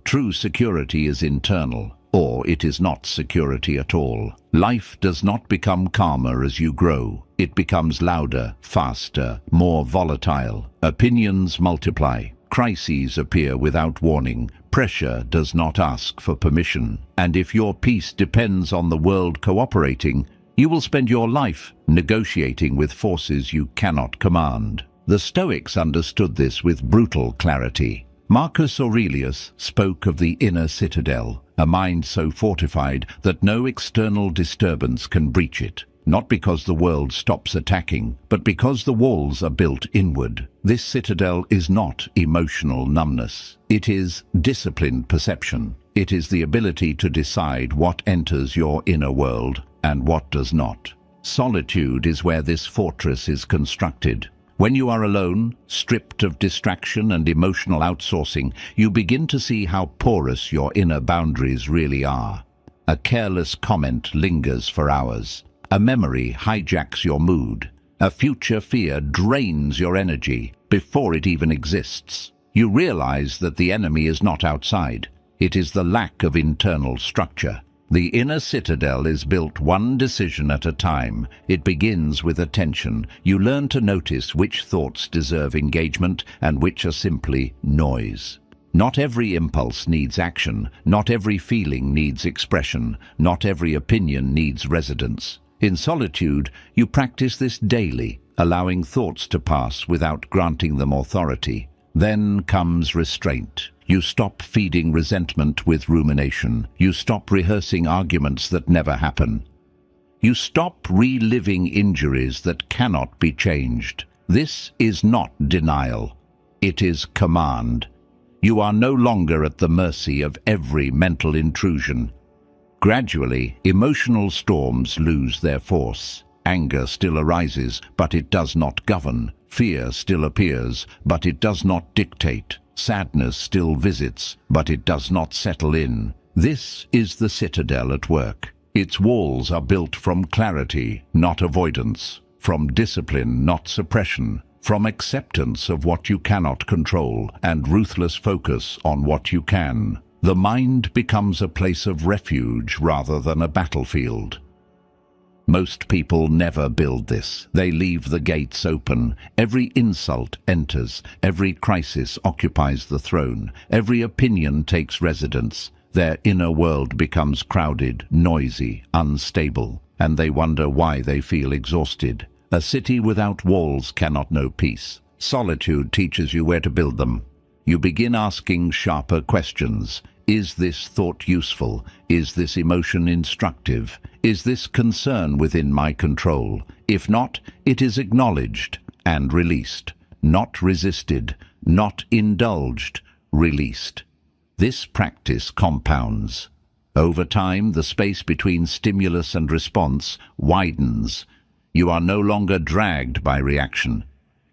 True security is internal, or it is not security at all. Life does not become calmer as you grow. It becomes louder, faster, more volatile. Opinions multiply. Crises appear without warning. Pressure does not ask for permission. And if your peace depends on the world cooperating, you will spend your life negotiating with forces you cannot command. The Stoics understood this with brutal clarity. Marcus Aurelius spoke of the inner citadel, a mind so fortified that no external disturbance can breach it. Not because the world stops attacking, but because the walls are built inward. This citadel is not emotional numbness. It is disciplined perception. It is the ability to decide what enters your inner world and what does not. Solitude is where this fortress is constructed. When you are alone, stripped of distraction and emotional outsourcing, you begin to see how porous your inner boundaries really are. A careless comment lingers for hours. A memory hijacks your mood. A future fear drains your energy before it even exists. You realize that the enemy is not outside. It is the lack of internal structure. The inner citadel is built one decision at a time. It begins with attention. You learn to notice which thoughts deserve engagement and which are simply noise. Not every impulse needs action. Not every feeling needs expression. Not every opinion needs residence. In solitude, you practice this daily, allowing thoughts to pass without granting them authority. Then comes restraint. You stop feeding resentment with rumination. You stop rehearsing arguments that never happen. You stop reliving injuries that cannot be changed. This is not denial. It is command. You are no longer at the mercy of every mental intrusion. Gradually, emotional storms lose their force. Anger still arises, but it does not govern. Fear still appears, but it does not dictate. Sadness still visits, but it does not settle in. This is the citadel at work. Its walls are built from clarity, not avoidance, from discipline, not suppression, from acceptance of what you cannot control and ruthless focus on what you can. The mind becomes a place of refuge rather than a battlefield. Most people never build this. They leave the gates open. Every insult enters. Every crisis occupies the throne. Every opinion takes residence. Their inner world becomes crowded, noisy, unstable, and they wonder why they feel exhausted. A city without walls cannot know peace. Solitude teaches you where to build them. You begin asking sharper questions. Is this thought useful? Is this emotion instructive? Is this concern within my control? If not, it is acknowledged and released. Not resisted, not indulged, released. This practice compounds. Over time, the space between stimulus and response widens. You are no longer dragged by reaction.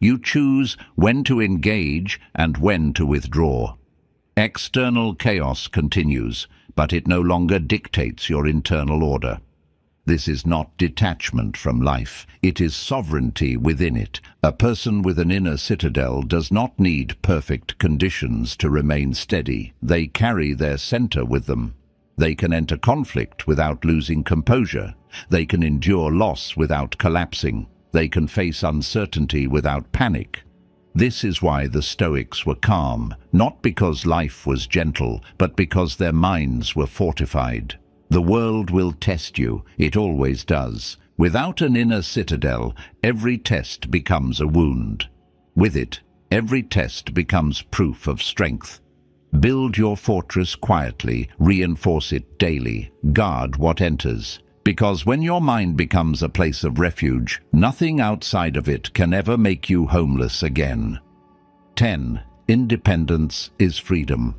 You choose when to engage and when to withdraw. External chaos continues, but it no longer dictates your internal order. This is not detachment from life, it is sovereignty within it. A person with an inner citadel does not need perfect conditions to remain steady. They carry their center with them. They can enter conflict without losing composure. They can endure loss without collapsing. They can face uncertainty without panic. This is why the Stoics were calm, not because life was gentle, but because their minds were fortified. The world will test you, it always does. Without an inner citadel, every test becomes a wound. With it, every test becomes proof of strength. Build your fortress quietly, reinforce it daily, guard what enters. Because when your mind becomes a place of refuge, nothing outside of it can ever make you homeless again. 10. Independence is freedom.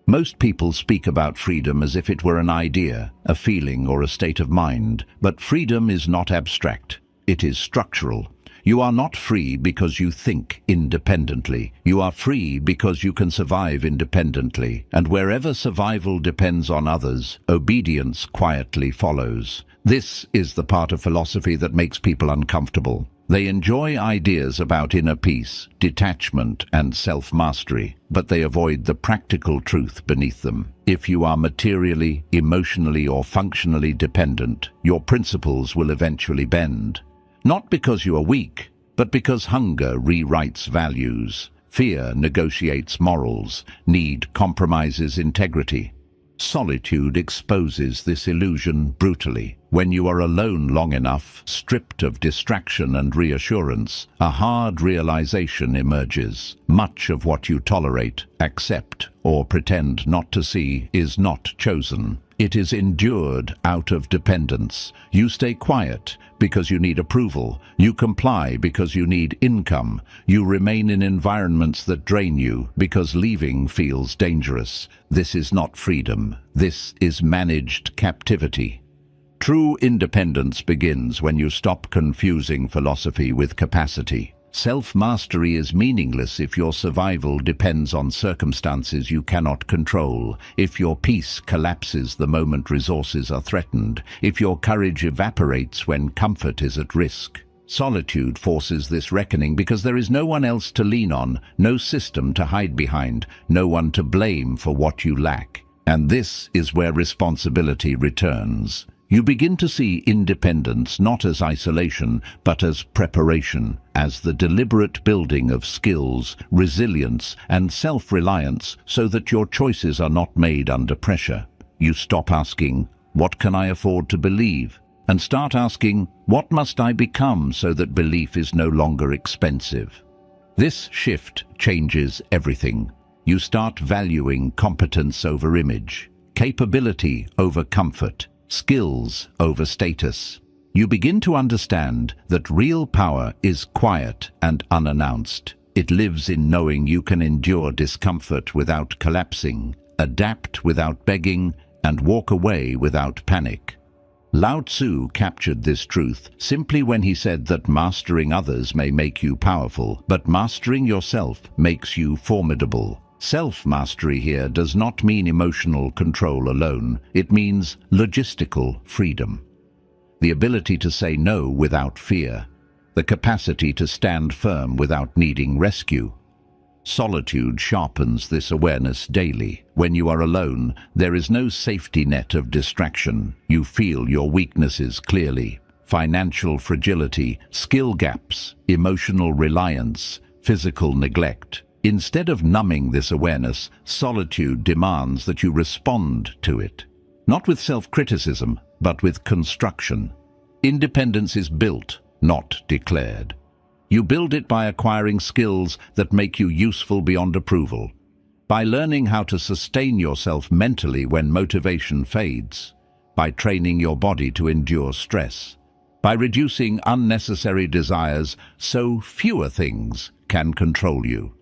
Most people speak about freedom as if it were an idea, a feeling, or a state of mind. But freedom is not abstract. It is structural. You are not free because you think independently. You are free because you can survive independently. And wherever survival depends on others, obedience quietly follows. This is the part of philosophy that makes people uncomfortable. They enjoy ideas about inner peace, detachment, and self-mastery, but they avoid the practical truth beneath them. If you are materially, emotionally, or functionally dependent, your principles will eventually bend. Not because you are weak, but because hunger rewrites values. Fear negotiates morals. Need compromises integrity. Solitude exposes this illusion brutally. When you are alone long enough, stripped of distraction and reassurance, a hard realization emerges. Much of what you tolerate, accept, or pretend not to see is not chosen. It is endured out of dependence. You stay quiet because you need approval. You comply because you need income. You remain in environments that drain you because leaving feels dangerous. This is not freedom. This is managed captivity. True independence begins when you stop confusing philosophy with capacity. Self-mastery is meaningless if your survival depends on circumstances you cannot control, if your peace collapses the moment resources are threatened, if your courage evaporates when comfort is at risk. Solitude forces this reckoning because there is no one else to lean on, no system to hide behind, no one to blame for what you lack. And this is where responsibility returns. You begin to see independence not as isolation, but as preparation, as the deliberate building of skills, resilience, and self-reliance so that your choices are not made under pressure. You stop asking, "What can I afford to believe?" and start asking, "What must I become so that belief is no longer expensive?" This shift changes everything. You start valuing competence over image, capability over comfort, skills over status. You begin to understand that real power is quiet and unannounced. It lives in knowing you can endure discomfort without collapsing, adapt without begging, and walk away without panic. Lao Tzu captured this truth simply when he said that mastering others may make you powerful, but mastering yourself makes you formidable. Self-mastery here does not mean emotional control alone. It means logistical freedom. The ability to say no without fear. The capacity to stand firm without needing rescue. Solitude sharpens this awareness daily. When you are alone, there is no safety net of distraction. You feel your weaknesses clearly. Financial fragility, skill gaps, emotional reliance, physical neglect. Instead of numbing this awareness, solitude demands that you respond to it. Not with self-criticism, but with construction. Independence is built, not declared. You build it by acquiring skills that make you useful beyond approval, by learning how to sustain yourself mentally when motivation fades, by training your body to endure stress, by reducing unnecessary desires so fewer things can control you,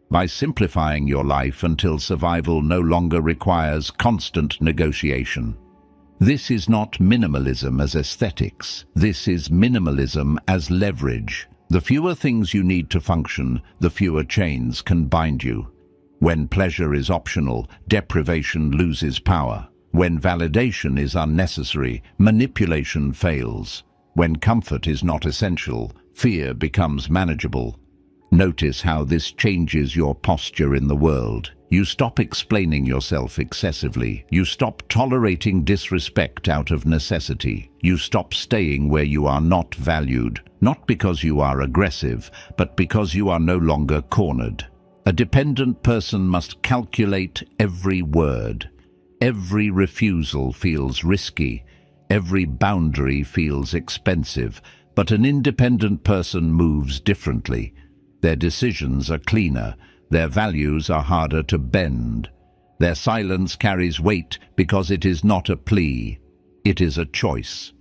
by simplifying your life until survival no longer requires constant negotiation. This is not minimalism as aesthetics. This is minimalism as leverage. The fewer things you need to function, the fewer chains can bind you. When pleasure is optional, deprivation loses power. When validation is unnecessary, manipulation fails. When comfort is not essential, fear becomes manageable. Notice how this changes your posture in the world. You stop explaining yourself excessively. You stop tolerating disrespect out of necessity. You stop staying where you are not valued, not because you are aggressive, but because you are no longer cornered. A dependent person must calculate every word. Every refusal feels risky. Every boundary feels expensive. But an independent person moves differently. Their decisions are cleaner. Their values are harder to bend. Their silence carries weight because it is not a plea. It is a choice.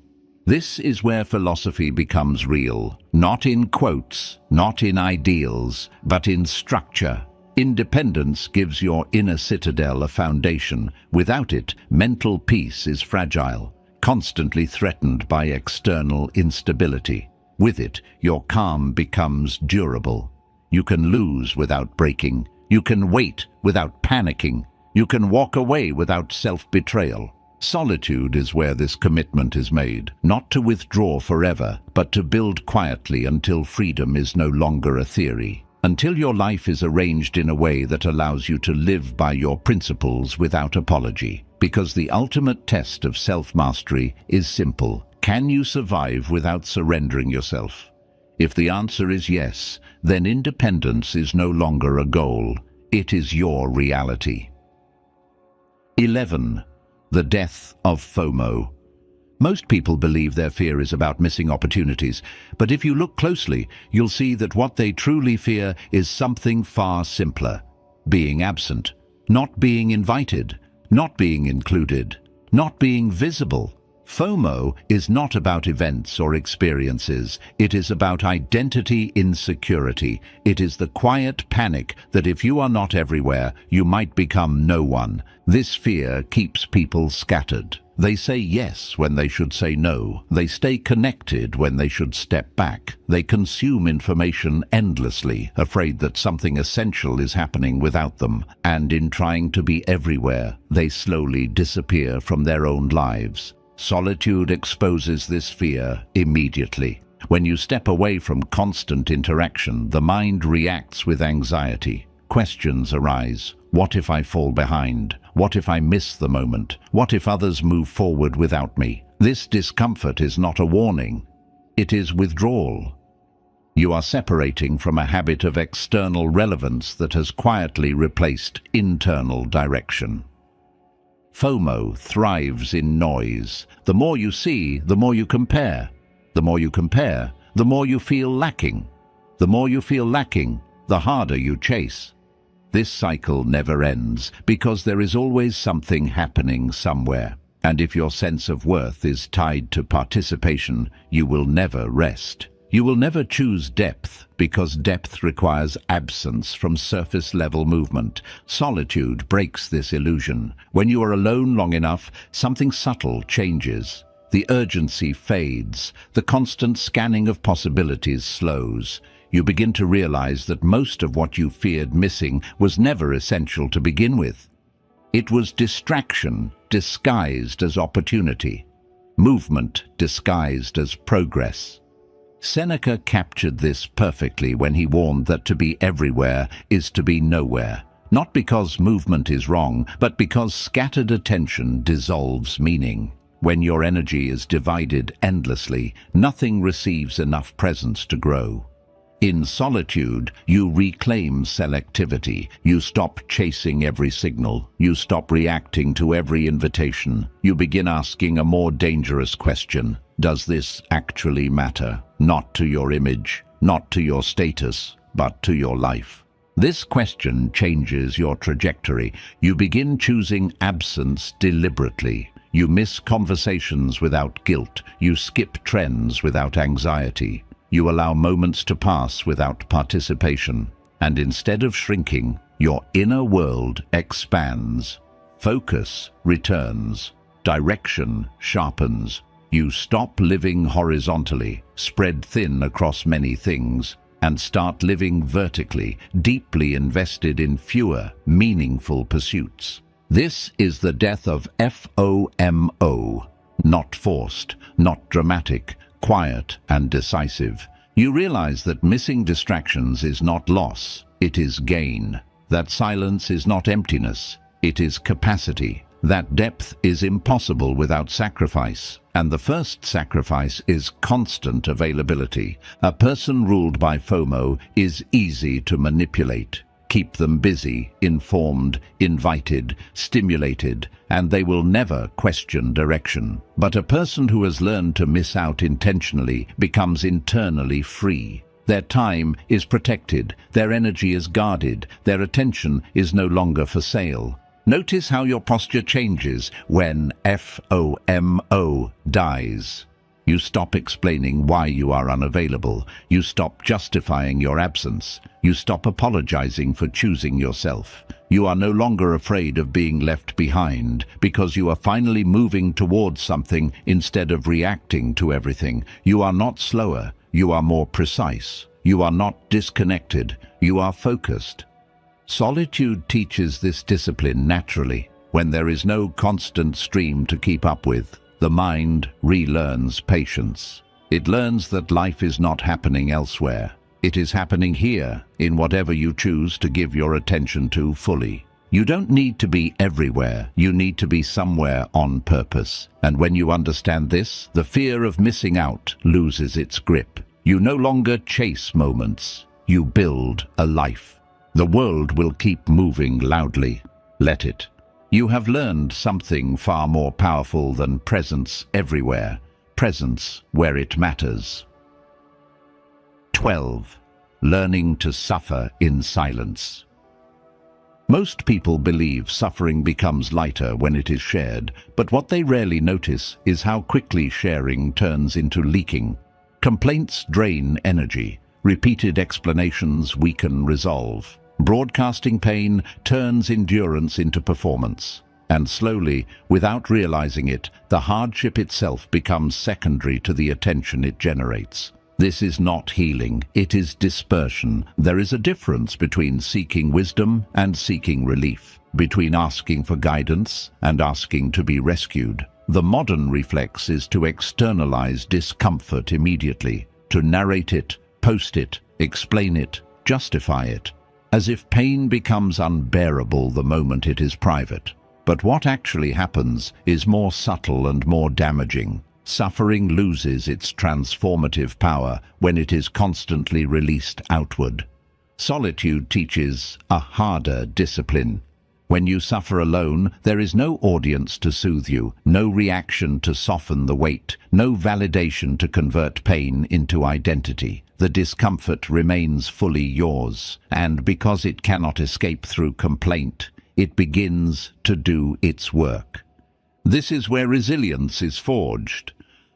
This is where philosophy becomes real, not in quotes, not in ideals, but in structure. Independence gives your inner citadel a foundation. Without it, mental peace is fragile, constantly threatened by external instability. With it, your calm becomes durable. You can lose without breaking. You can wait without panicking. You can walk away without self-betrayal. Solitude is where this commitment is made, not to withdraw forever, but to build quietly until freedom is no longer a theory. Until your life is arranged in a way that allows you to live by your principles without apology. Because the ultimate test of self-mastery is simple. Can you survive without surrendering yourself? If the answer is yes, then independence is no longer a goal. It is your reality. 11. The death of FOMO. Most people believe their fear is about missing opportunities, but if you look closely, you'll see that what they truly fear is something far simpler. Being absent, not being invited, not being included, not being visible. FOMO is not about events or experiences. It is about identity insecurity. It is the quiet panic that if you are not everywhere, you might become no one. This fear keeps people scattered. They say yes when they should say no. They stay connected when they should step back. They consume information endlessly, afraid that something essential is happening without them. And in trying to be everywhere, they slowly disappear from their own lives. Solitude exposes this fear immediately. When you step away from constant interaction, the mind reacts with anxiety. Questions arise. What if I fall behind? What if I miss the moment? What if others move forward without me? This discomfort is not a warning. It is withdrawal. You are separating from a habit of external relevance that has quietly replaced internal direction. FOMO thrives in noise. The more you see, the more you compare. The more you compare, the more you feel lacking. The more you feel lacking, the harder you chase. This cycle never ends because there is always something happening somewhere. And if your sense of worth is tied to participation, you will never rest. You will never choose depth because depth requires absence from surface-level movement. Solitude breaks this illusion. When you are alone long enough, something subtle changes. The urgency fades. The constant scanning of possibilities slows. You begin to realize that most of what you feared missing was never essential to begin with. It was distraction disguised as opportunity, movement disguised as progress. Seneca captured this perfectly when he warned that to be everywhere is to be nowhere, not because movement is wrong, but because scattered attention dissolves meaning. When your energy is divided endlessly, nothing receives enough presence to grow. In solitude, you reclaim selectivity. You stop chasing every signal. You stop reacting to every invitation. You begin asking a more dangerous question. Does this actually matter? Not to your image, not to your status, but to your life. This question changes your trajectory. You begin choosing absence deliberately. You miss conversations without guilt. You skip trends without anxiety. You allow moments to pass without participation. And instead of shrinking, your inner world expands. Focus returns. Direction sharpens. You stop living horizontally, spread thin across many things, and start living vertically, deeply invested in fewer, meaningful pursuits. This is the death of FOMO, not forced, not dramatic, quiet and decisive. You realize that missing distractions is not loss, it is gain. That silence is not emptiness, it is capacity. That depth is impossible without sacrifice. And the first sacrifice is constant availability. A person ruled by FOMO is easy to manipulate. Keep them busy, informed, invited, stimulated, and they will never question direction. But a person who has learned to miss out intentionally becomes internally free. Their time is protected, their energy is guarded, their attention is no longer for sale. Notice how your posture changes when FOMO dies. You stop explaining why you are unavailable. You stop justifying your absence. You stop apologizing for choosing yourself. You are no longer afraid of being left behind because you are finally moving towards something instead of reacting to everything. You are not slower. You are more precise. You are not disconnected. You are focused. Solitude teaches this discipline naturally. When there is no constant stream to keep up with, the mind relearns patience. It learns that life is not happening elsewhere. It is happening here, in whatever you choose to give your attention to fully. You don't need to be everywhere. You need to be somewhere on purpose. And when you understand this, the fear of missing out loses its grip. You no longer chase moments. You build a life. The world will keep moving loudly. Let it. You have learned something far more powerful than presence everywhere. Presence where it matters. 12. Learning to suffer in silence. Most people believe suffering becomes lighter when it is shared, but what they rarely notice is how quickly sharing turns into leaking. Complaints drain energy. Repeated explanations weaken resolve. Broadcasting pain turns endurance into performance. And slowly, without realizing it, the hardship itself becomes secondary to the attention it generates. This is not healing, it is dispersion. There is a difference between seeking wisdom and seeking relief, between asking for guidance and asking to be rescued. The modern reflex is to externalize discomfort immediately, to narrate it, post it, explain it, justify it, as if pain becomes unbearable the moment it is private. But what actually happens is more subtle and more damaging. Suffering loses its transformative power when it is constantly released outward. Solitude teaches a harder discipline. When you suffer alone, there is no audience to soothe you, no reaction to soften the weight, no validation to convert pain into identity. The discomfort remains fully yours, and because it cannot escape through complaint, it begins to do its work. This is where resilience is forged.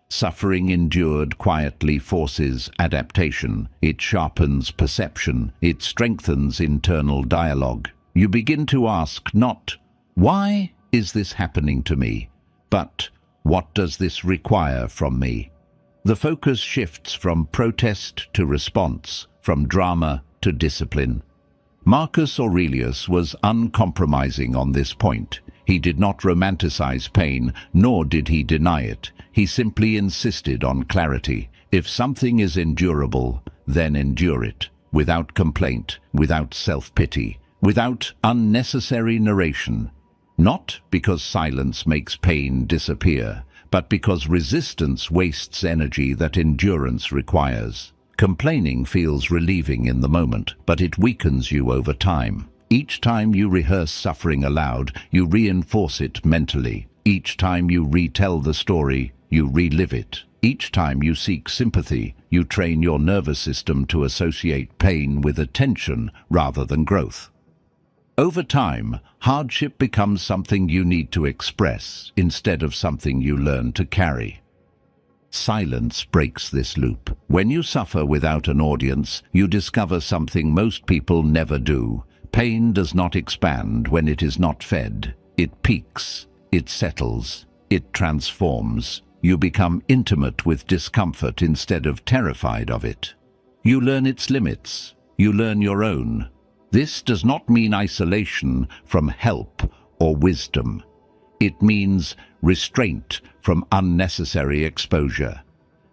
Suffering endured quietly forces adaptation. It sharpens perception. It strengthens internal dialogue. You begin to ask not, "Why is this happening to me?" but What does this require from me? The focus shifts from protest to response, from drama to discipline. Marcus Aurelius was uncompromising on this point. He did not romanticize pain, nor did he deny it. He simply insisted on clarity. If something is endurable, then endure it, without complaint, without self-pity, without unnecessary narration. Not because silence makes pain disappear, but because resistance wastes energy that endurance requires. Complaining feels relieving in the moment, but it weakens you over time. Each time you rehearse suffering aloud, you reinforce it mentally. Each time you retell the story, you relive it. Each time you seek sympathy, you train your nervous system to associate pain with attention rather than growth. Over time, hardship becomes something you need to express instead of something you learn to carry. Silence breaks this loop. When you suffer without an audience, you discover something most people never do. Pain does not expand when it is not fed. It peaks, it settles, it transforms. You become intimate with discomfort instead of terrified of it. You learn its limits. You learn your own. This does not mean isolation from help or wisdom. It means restraint from unnecessary exposure.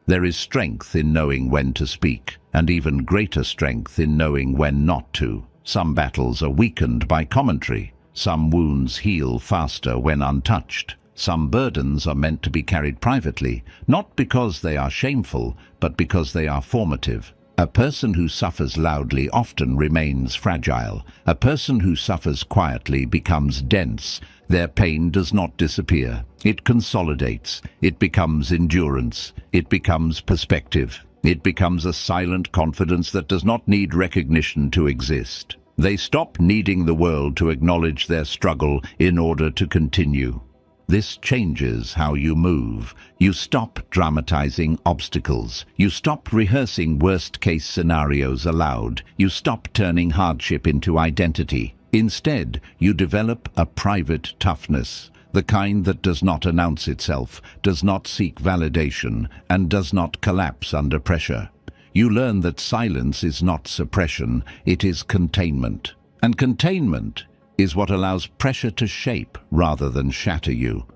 There is strength in knowing when to speak, and even greater strength in knowing when not to. Some battles are weakened by commentary. Some wounds heal faster when untouched. Some burdens are meant to be carried privately, not because they are shameful, but because they are formative. A person who suffers loudly often remains fragile. A person who suffers quietly becomes dense. Their pain does not disappear. It consolidates. It becomes endurance. It becomes perspective. It becomes a silent confidence that does not need recognition to exist. They stop needing the world to acknowledge their struggle in order to continue. This changes how you move. You stop dramatizing obstacles. You stop rehearsing worst-case scenarios aloud. You stop turning hardship into identity. Instead, you develop a private toughness, the kind that does not announce itself, does not seek validation, and does not collapse under pressure. You learn that silence is not suppression, it is containment. And containment is what allows pressure to shape rather than shatter you.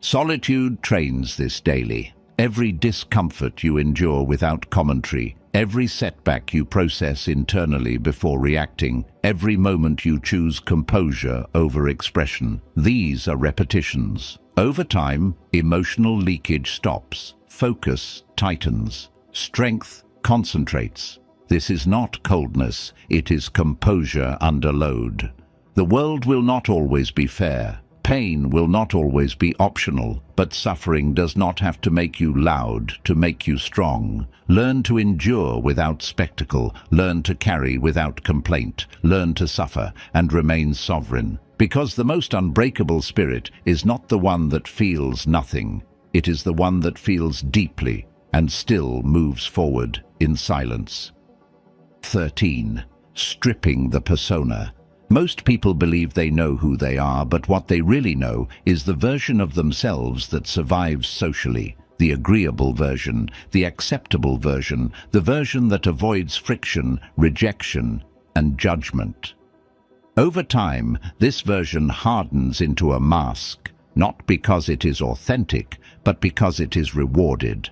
Solitude trains this daily. Every discomfort you endure without commentary, every setback you process internally before reacting, every moment you choose composure over expression, these are repetitions. Over time, emotional leakage stops, focus tightens, strength concentrates. This is not coldness, it is composure under load. The world will not always be fair. Pain will not always be optional, but suffering does not have to make you loud to make you strong. Learn to endure without spectacle. Learn to carry without complaint. Learn to suffer and remain sovereign. Because the most unbreakable spirit is not the one that feels nothing. It is the one that feels deeply and still moves forward in silence. 13. Stripping the persona. Most people believe they know who they are, but what they really know is the version of themselves that survives socially, the agreeable version, the acceptable version, the version that avoids friction, rejection, and judgment. Over time, this version hardens into a mask, not because it is authentic, but because it is rewarded.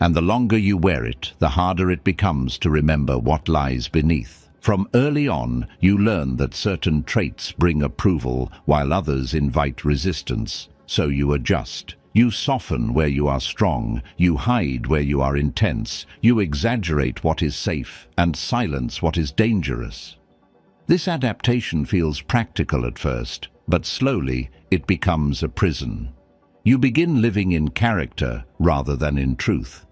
And the longer you wear it, the harder it becomes to remember what lies beneath. From early on, you learn that certain traits bring approval while others invite resistance, so you adjust. You soften where you are strong, you hide where you are intense, you exaggerate what is safe and silence what is dangerous. This adaptation feels practical at first, but slowly it becomes a prison. You begin living in character rather than in truth.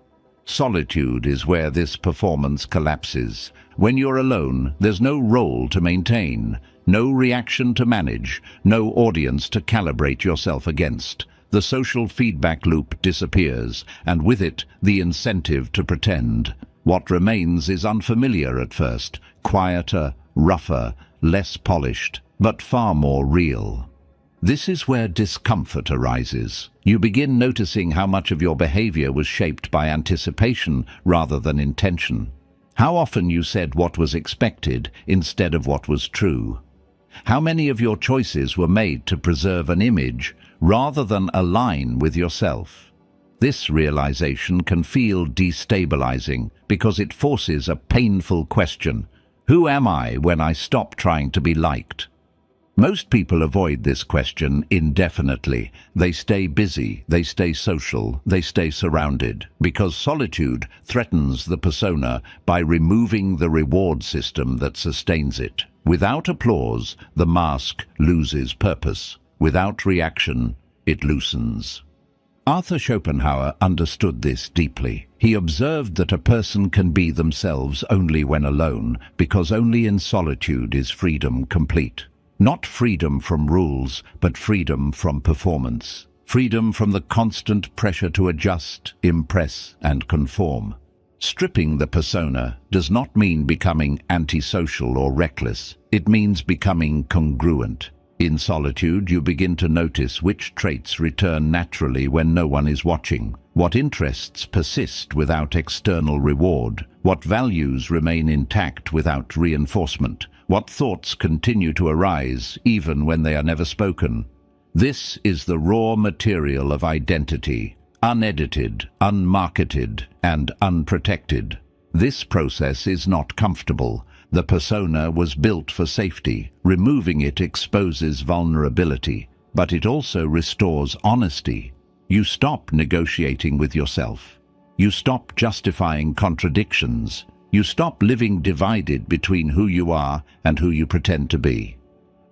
Solitude is where this performance collapses. When you're alone, there's no role to maintain, no reaction to manage, no audience to calibrate yourself against. The social feedback loop disappears, and with it, the incentive to pretend. What remains is unfamiliar at first, quieter, rougher, less polished, but far more real. This is where discomfort arises. You begin noticing how much of your behavior was shaped by anticipation rather than intention. How often you said what was expected instead of what was true. How many of your choices were made to preserve an image rather than align with yourself. This realization can feel destabilizing because it forces a painful question. Who am I when I stop trying to be liked? Most people avoid this question indefinitely. They stay busy, they stay social, they stay surrounded, because solitude threatens the persona by removing the reward system that sustains it. Without applause, the mask loses purpose. Without reaction, it loosens. Arthur Schopenhauer understood this deeply. He observed that a person can be themselves only when alone, because only in solitude is freedom complete. Not freedom from rules, but freedom from performance. Freedom from the constant pressure to adjust, impress, and conform. Stripping the persona does not mean becoming antisocial or reckless. It means becoming congruent. In solitude, you begin to notice which traits return naturally when no one is watching, what interests persist without external reward, what values remain intact without reinforcement, what thoughts continue to arise even when they are never spoken. This is the raw material of identity, unedited, unmarketed, and unprotected. This process is not comfortable. The persona was built for safety. Removing it exposes vulnerability, but it also restores honesty. You stop negotiating with yourself. You stop justifying contradictions. You stop living divided between who you are and who you pretend to be.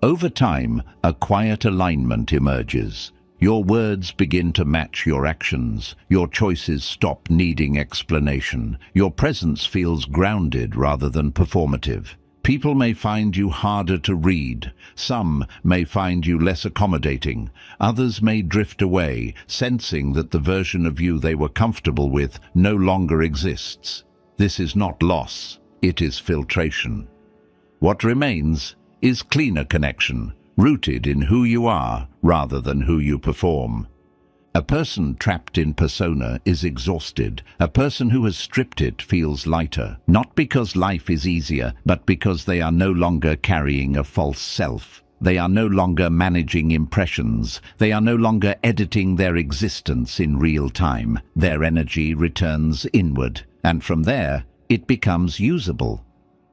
Over time, a quiet alignment emerges. Your words begin to match your actions. Your choices stop needing explanation. Your presence feels grounded rather than performative. People may find you harder to read. Some may find you less accommodating. Others may drift away, sensing that the version of you they were comfortable with no longer exists. This is not loss, it is filtration. What remains is cleaner connection, rooted in who you are rather than who you perform. A person trapped in persona is exhausted. A person who has stripped it feels lighter, not because life is easier, but because they are no longer carrying a false self. They are no longer managing impressions. They are no longer editing their existence in real time. Their energy returns inward, and from there, it becomes usable.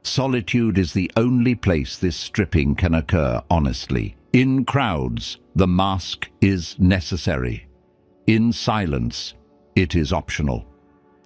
Solitude is the only place this stripping can occur honestly. In crowds, the mask is necessary. In silence, it is optional.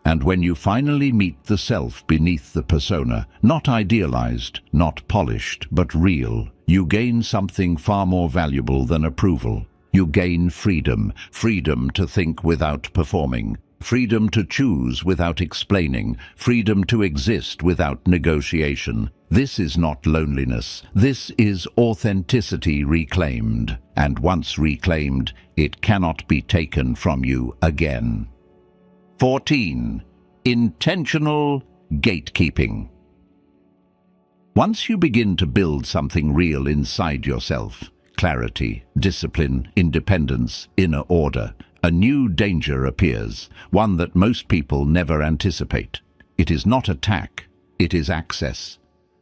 And when you finally meet the self beneath the persona, not idealized, not polished, but real, you gain something far more valuable than approval. You gain freedom, freedom to think without performing, freedom to choose without explaining, freedom to exist without negotiation. This is not loneliness. This is authenticity reclaimed. And once reclaimed, it cannot be taken from you again. 14. Intentional gatekeeping. Once you begin to build something real inside yourself, clarity, discipline, independence, inner order, a new danger appears, one that most people never anticipate. It is not attack, it is access.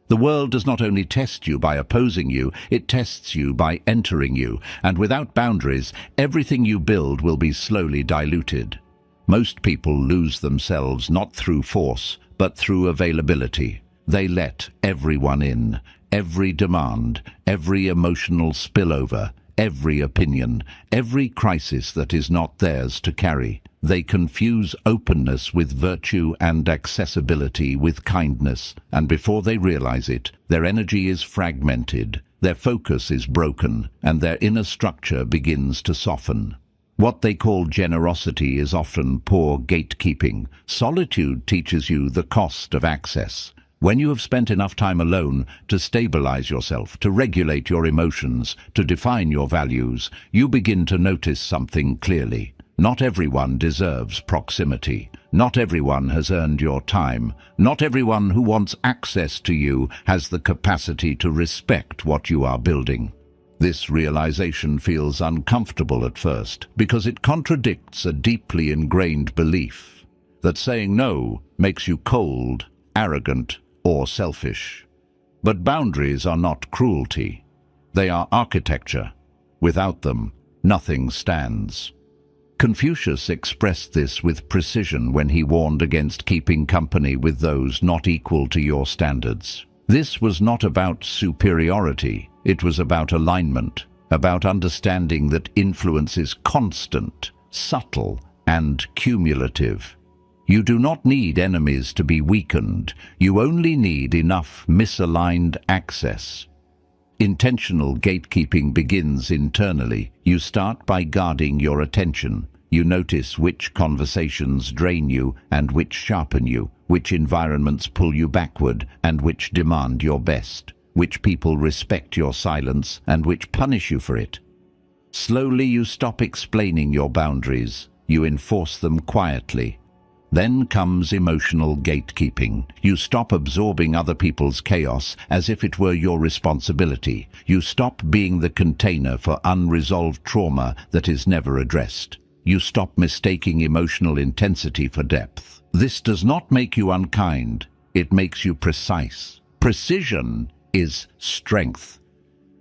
The world does not only test you by opposing you, it tests you by entering you, and without boundaries, everything you build will be slowly diluted. Most people lose themselves not through force, but through availability. They let everyone in, every demand, every emotional spillover, every opinion, every crisis that is not theirs to carry. They confuse openness with virtue and accessibility with kindness, and before they realize it, their energy is fragmented, their focus is broken, and their inner structure begins to soften. What they call generosity is often poor gatekeeping. Solitude teaches you the cost of access. When you have spent enough time alone to stabilize yourself, to regulate your emotions, to define your values, you begin to notice something clearly. Not everyone deserves proximity. Not everyone has earned your time. Not everyone who wants access to you has the capacity to respect what you are building. This realization feels uncomfortable at first because it contradicts a deeply ingrained belief that saying no makes you cold, arrogant, or selfish. But boundaries are not cruelty. They are architecture. Without them, nothing stands. Confucius expressed this with precision when he warned against keeping company with those not equal to your standards. This was not about superiority, it was about alignment, about understanding that influence is constant, subtle, and cumulative. You do not need enemies to be weakened, you only need enough misaligned access. Intentional gatekeeping begins internally. You start by guarding your attention. You notice which conversations drain you and which sharpen you, which environments pull you backward and which demand your best, which people respect your silence and which punish you for it. Slowly you stop explaining your boundaries. You enforce them quietly. Then comes emotional gatekeeping. You stop absorbing other people's chaos as if it were your responsibility. You stop being the container for unresolved trauma that is never addressed. You stop mistaking emotional intensity for depth. This does not make you unkind. It makes you precise. Precision is strength.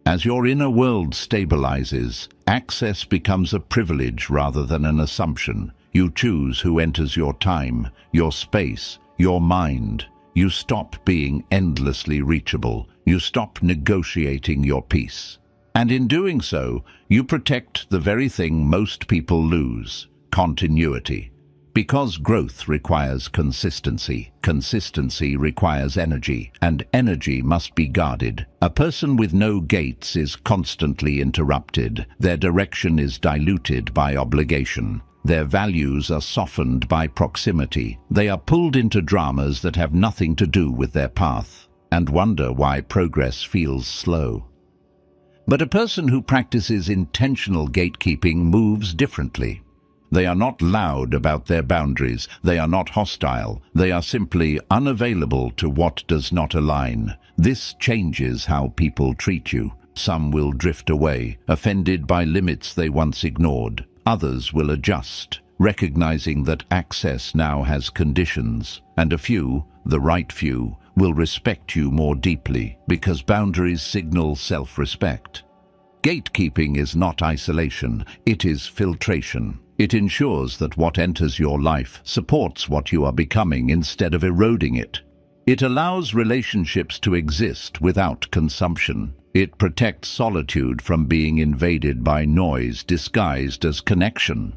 As your inner world stabilizes, access becomes a privilege rather than an assumption. You choose who enters your time, your space, your mind. You stop being endlessly reachable. You stop negotiating your peace. And in doing so, you protect the very thing most people lose: continuity. Because growth requires consistency, consistency requires energy, and energy must be guarded. A person with no gates is constantly interrupted. Their direction is diluted by obligation. Their values are softened by proximity. They are pulled into dramas that have nothing to do with their path, and wonder why progress feels slow. But a person who practices intentional gatekeeping moves differently. They are not loud about their boundaries. They are not hostile. They are simply unavailable to what does not align. This changes how people treat you. Some will drift away, offended by limits they once ignored. Others will adjust, recognizing that access now has conditions, and a few, the right few, will respect you more deeply because boundaries signal self-respect. Gatekeeping is not isolation, it is filtration. It ensures that what enters your life supports what you are becoming instead of eroding it. It allows relationships to exist without consumption. It protects solitude from being invaded by noise disguised as connection.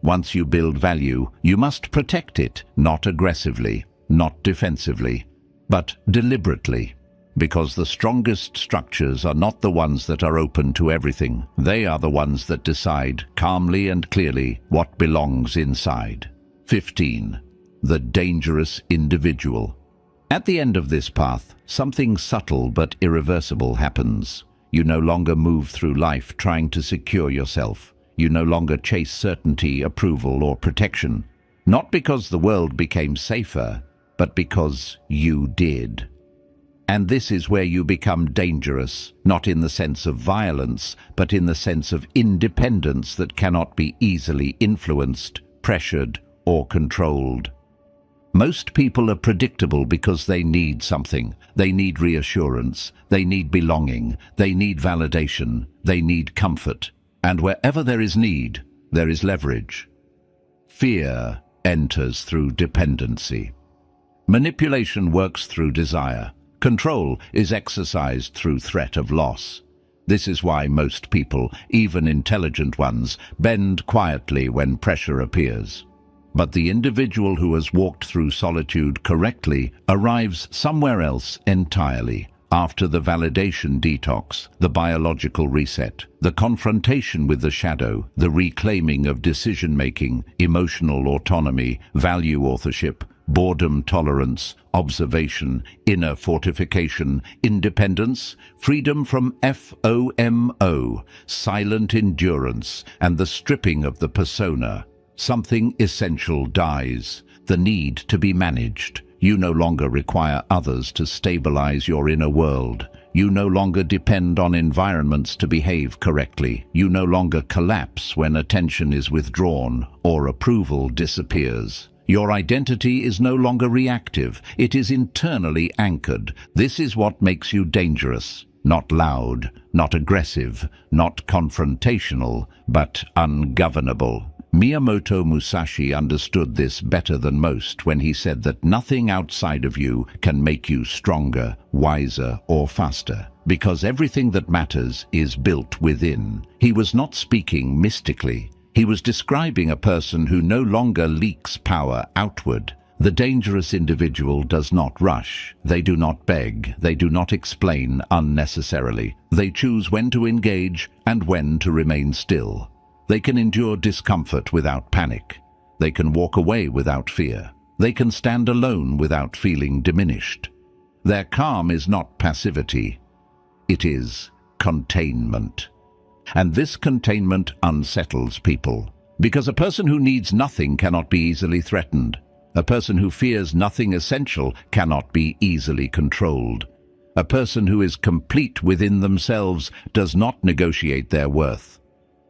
Once you build value, you must protect it, not aggressively, not defensively, but deliberately. Because the strongest structures are not the ones that are open to everything. They are the ones that decide calmly and clearly what belongs inside. 15. The dangerous individual. At the end of this path, something subtle but irreversible happens. You no longer move through life trying to secure yourself. You no longer chase certainty, approval, or protection. Not because the world became safer, but because you did. And this is where you become dangerous, not in the sense of violence, but in the sense of independence that cannot be easily influenced, pressured, or controlled. Most people are predictable because they need something. They need reassurance. They need belonging. They need validation. They need comfort. And wherever there is need, there is leverage. Fear enters through dependency. Manipulation works through desire. Control is exercised through threat of loss. This is why most people, even intelligent ones, bend quietly when pressure appears. But the individual who has walked through solitude correctly arrives somewhere else entirely. After the validation detox, the biological reset, the confrontation with the shadow, the reclaiming of decision-making, emotional autonomy, value authorship, boredom tolerance, observation, inner fortification, independence, freedom from FOMO, silent endurance, and the stripping of the persona. Something essential dies, the need to be managed. You no longer require others to stabilize your inner world. You no longer depend on environments to behave correctly. You no longer collapse when attention is withdrawn or approval disappears. Your identity is no longer reactive. It is internally anchored. This is what makes you dangerous. Not loud, not aggressive, not confrontational, but ungovernable. Miyamoto Musashi understood this better than most when he said that nothing outside of you can make you stronger, wiser, or faster, because everything that matters is built within. He was not speaking mystically. He was describing a person who no longer leaks power outward. The dangerous individual does not rush. They do not beg. They do not explain unnecessarily. They choose when to engage and when to remain still. They can endure discomfort without panic. They can walk away without fear. They can stand alone without feeling diminished. Their calm is not passivity. It is containment. And this containment unsettles people, because a person who needs nothing cannot be easily threatened. A person who fears nothing essential cannot be easily controlled. A person who is complete within themselves does not negotiate their worth.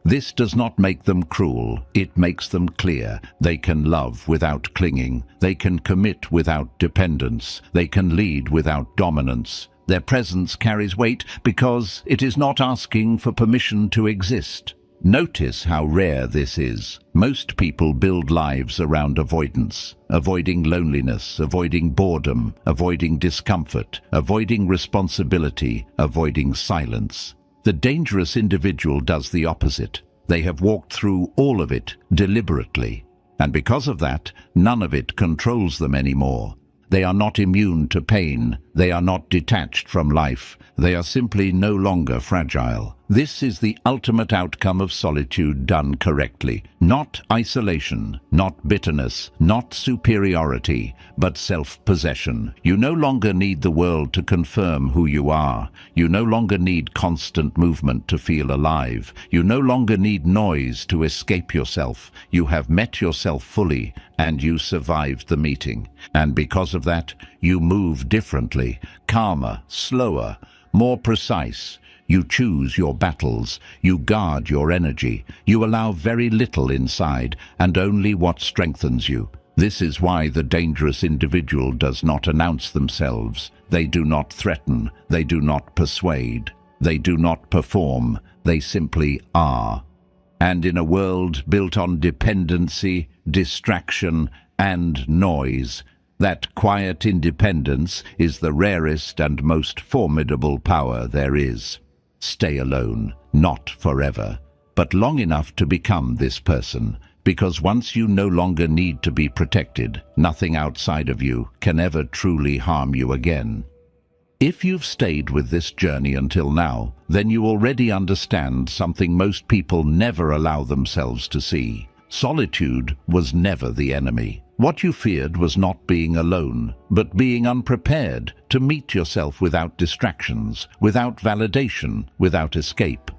This does not make them cruel, it makes them clear. They can love without clinging. They can commit without dependence. They can lead without dominance. Their presence carries weight because it is not asking for permission to exist. Notice how rare this is. Most people build lives around avoidance, avoiding loneliness, avoiding boredom, avoiding discomfort, avoiding responsibility, avoiding silence. The dangerous individual does the opposite. They have walked through all of it deliberately, and because of that, none of it controls them anymore. They are not immune to pain. They are not detached from life. They are simply no longer fragile. This is the ultimate outcome of solitude done correctly. Not isolation, not bitterness, not superiority, but self-possession. You no longer need the world to confirm who you are. You no longer need constant movement to feel alive. You no longer need noise to escape yourself. You have met yourself fully, and you survived the meeting. And because of that, you move differently, calmer, slower, more precise. You choose your battles, you guard your energy, you allow very little inside and only what strengthens you. This is why the dangerous individual does not announce themselves. They do not threaten, they do not persuade, they do not perform, they simply are. And in a world built on dependency, distraction, and noise, that quiet independence is the rarest and most formidable power there is. Stay alone, not forever, but long enough to become this person, because once you no longer need to be protected, nothing outside of you can ever truly harm you again. If you've stayed with this journey until now, then you already understand something most people never allow themselves to see. Solitude was never the enemy. What you feared was not being alone, but being unprepared to meet yourself without distractions, without validation, without escape.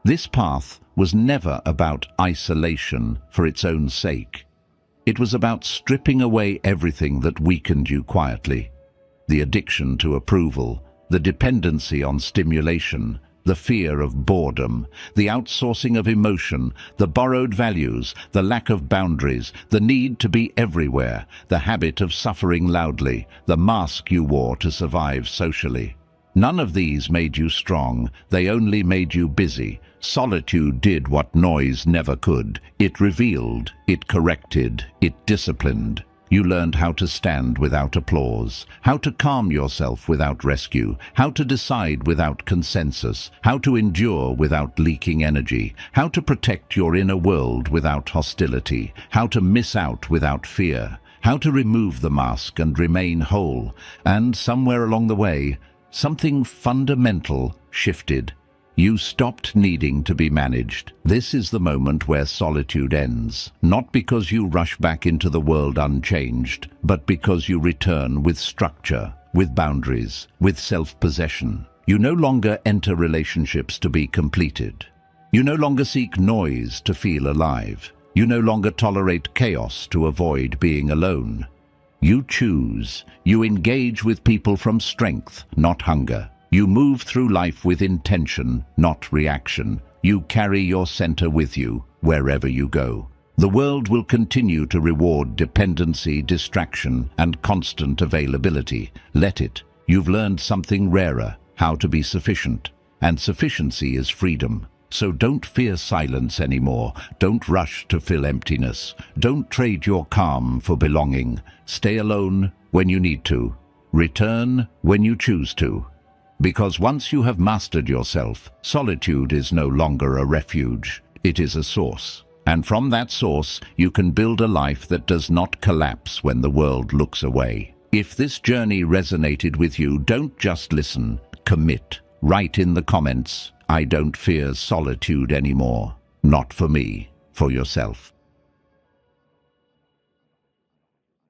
This path was never about isolation for its own sake. It was about stripping away everything that weakened you quietly. The addiction to approval, the dependency on stimulation, the fear of boredom, the outsourcing of emotion, the borrowed values, the lack of boundaries, the need to be everywhere, the habit of suffering loudly, the mask you wore to survive socially. None of these made you strong, they only made you busy. Solitude did what noise never could. It revealed, it corrected, it disciplined. You learned how to stand without applause, how to calm yourself without rescue, how to decide without consensus, how to endure without leaking energy, how to protect your inner world without hostility, how to miss out without fear, how to remove the mask and remain whole. And somewhere along the way, something fundamental shifted. You stopped needing to be managed. This is the moment where solitude ends, not because you rush back into the world unchanged, but because you return with structure, with boundaries, with self-possession. You no longer enter relationships to be completed. You no longer seek noise to feel alive. You no longer tolerate chaos to avoid being alone. You choose. You engage with people from strength, not hunger. You move through life with intention, not reaction. You carry your center with you, wherever you go. The world will continue to reward dependency, distraction, and constant availability. Let it. You've learned something rarer, how to be sufficient. And sufficiency is freedom. So don't fear silence anymore. Don't rush to fill emptiness. Don't trade your calm for belonging. Stay alone when you need to. Return when you choose to. Because once you have mastered yourself, solitude is no longer a refuge. It is a source. And from that source, you can build a life that does not collapse when the world looks away. If this journey resonated with you, don't just listen. Commit. Write in the comments, "I don't fear solitude anymore." Not for me, for yourself.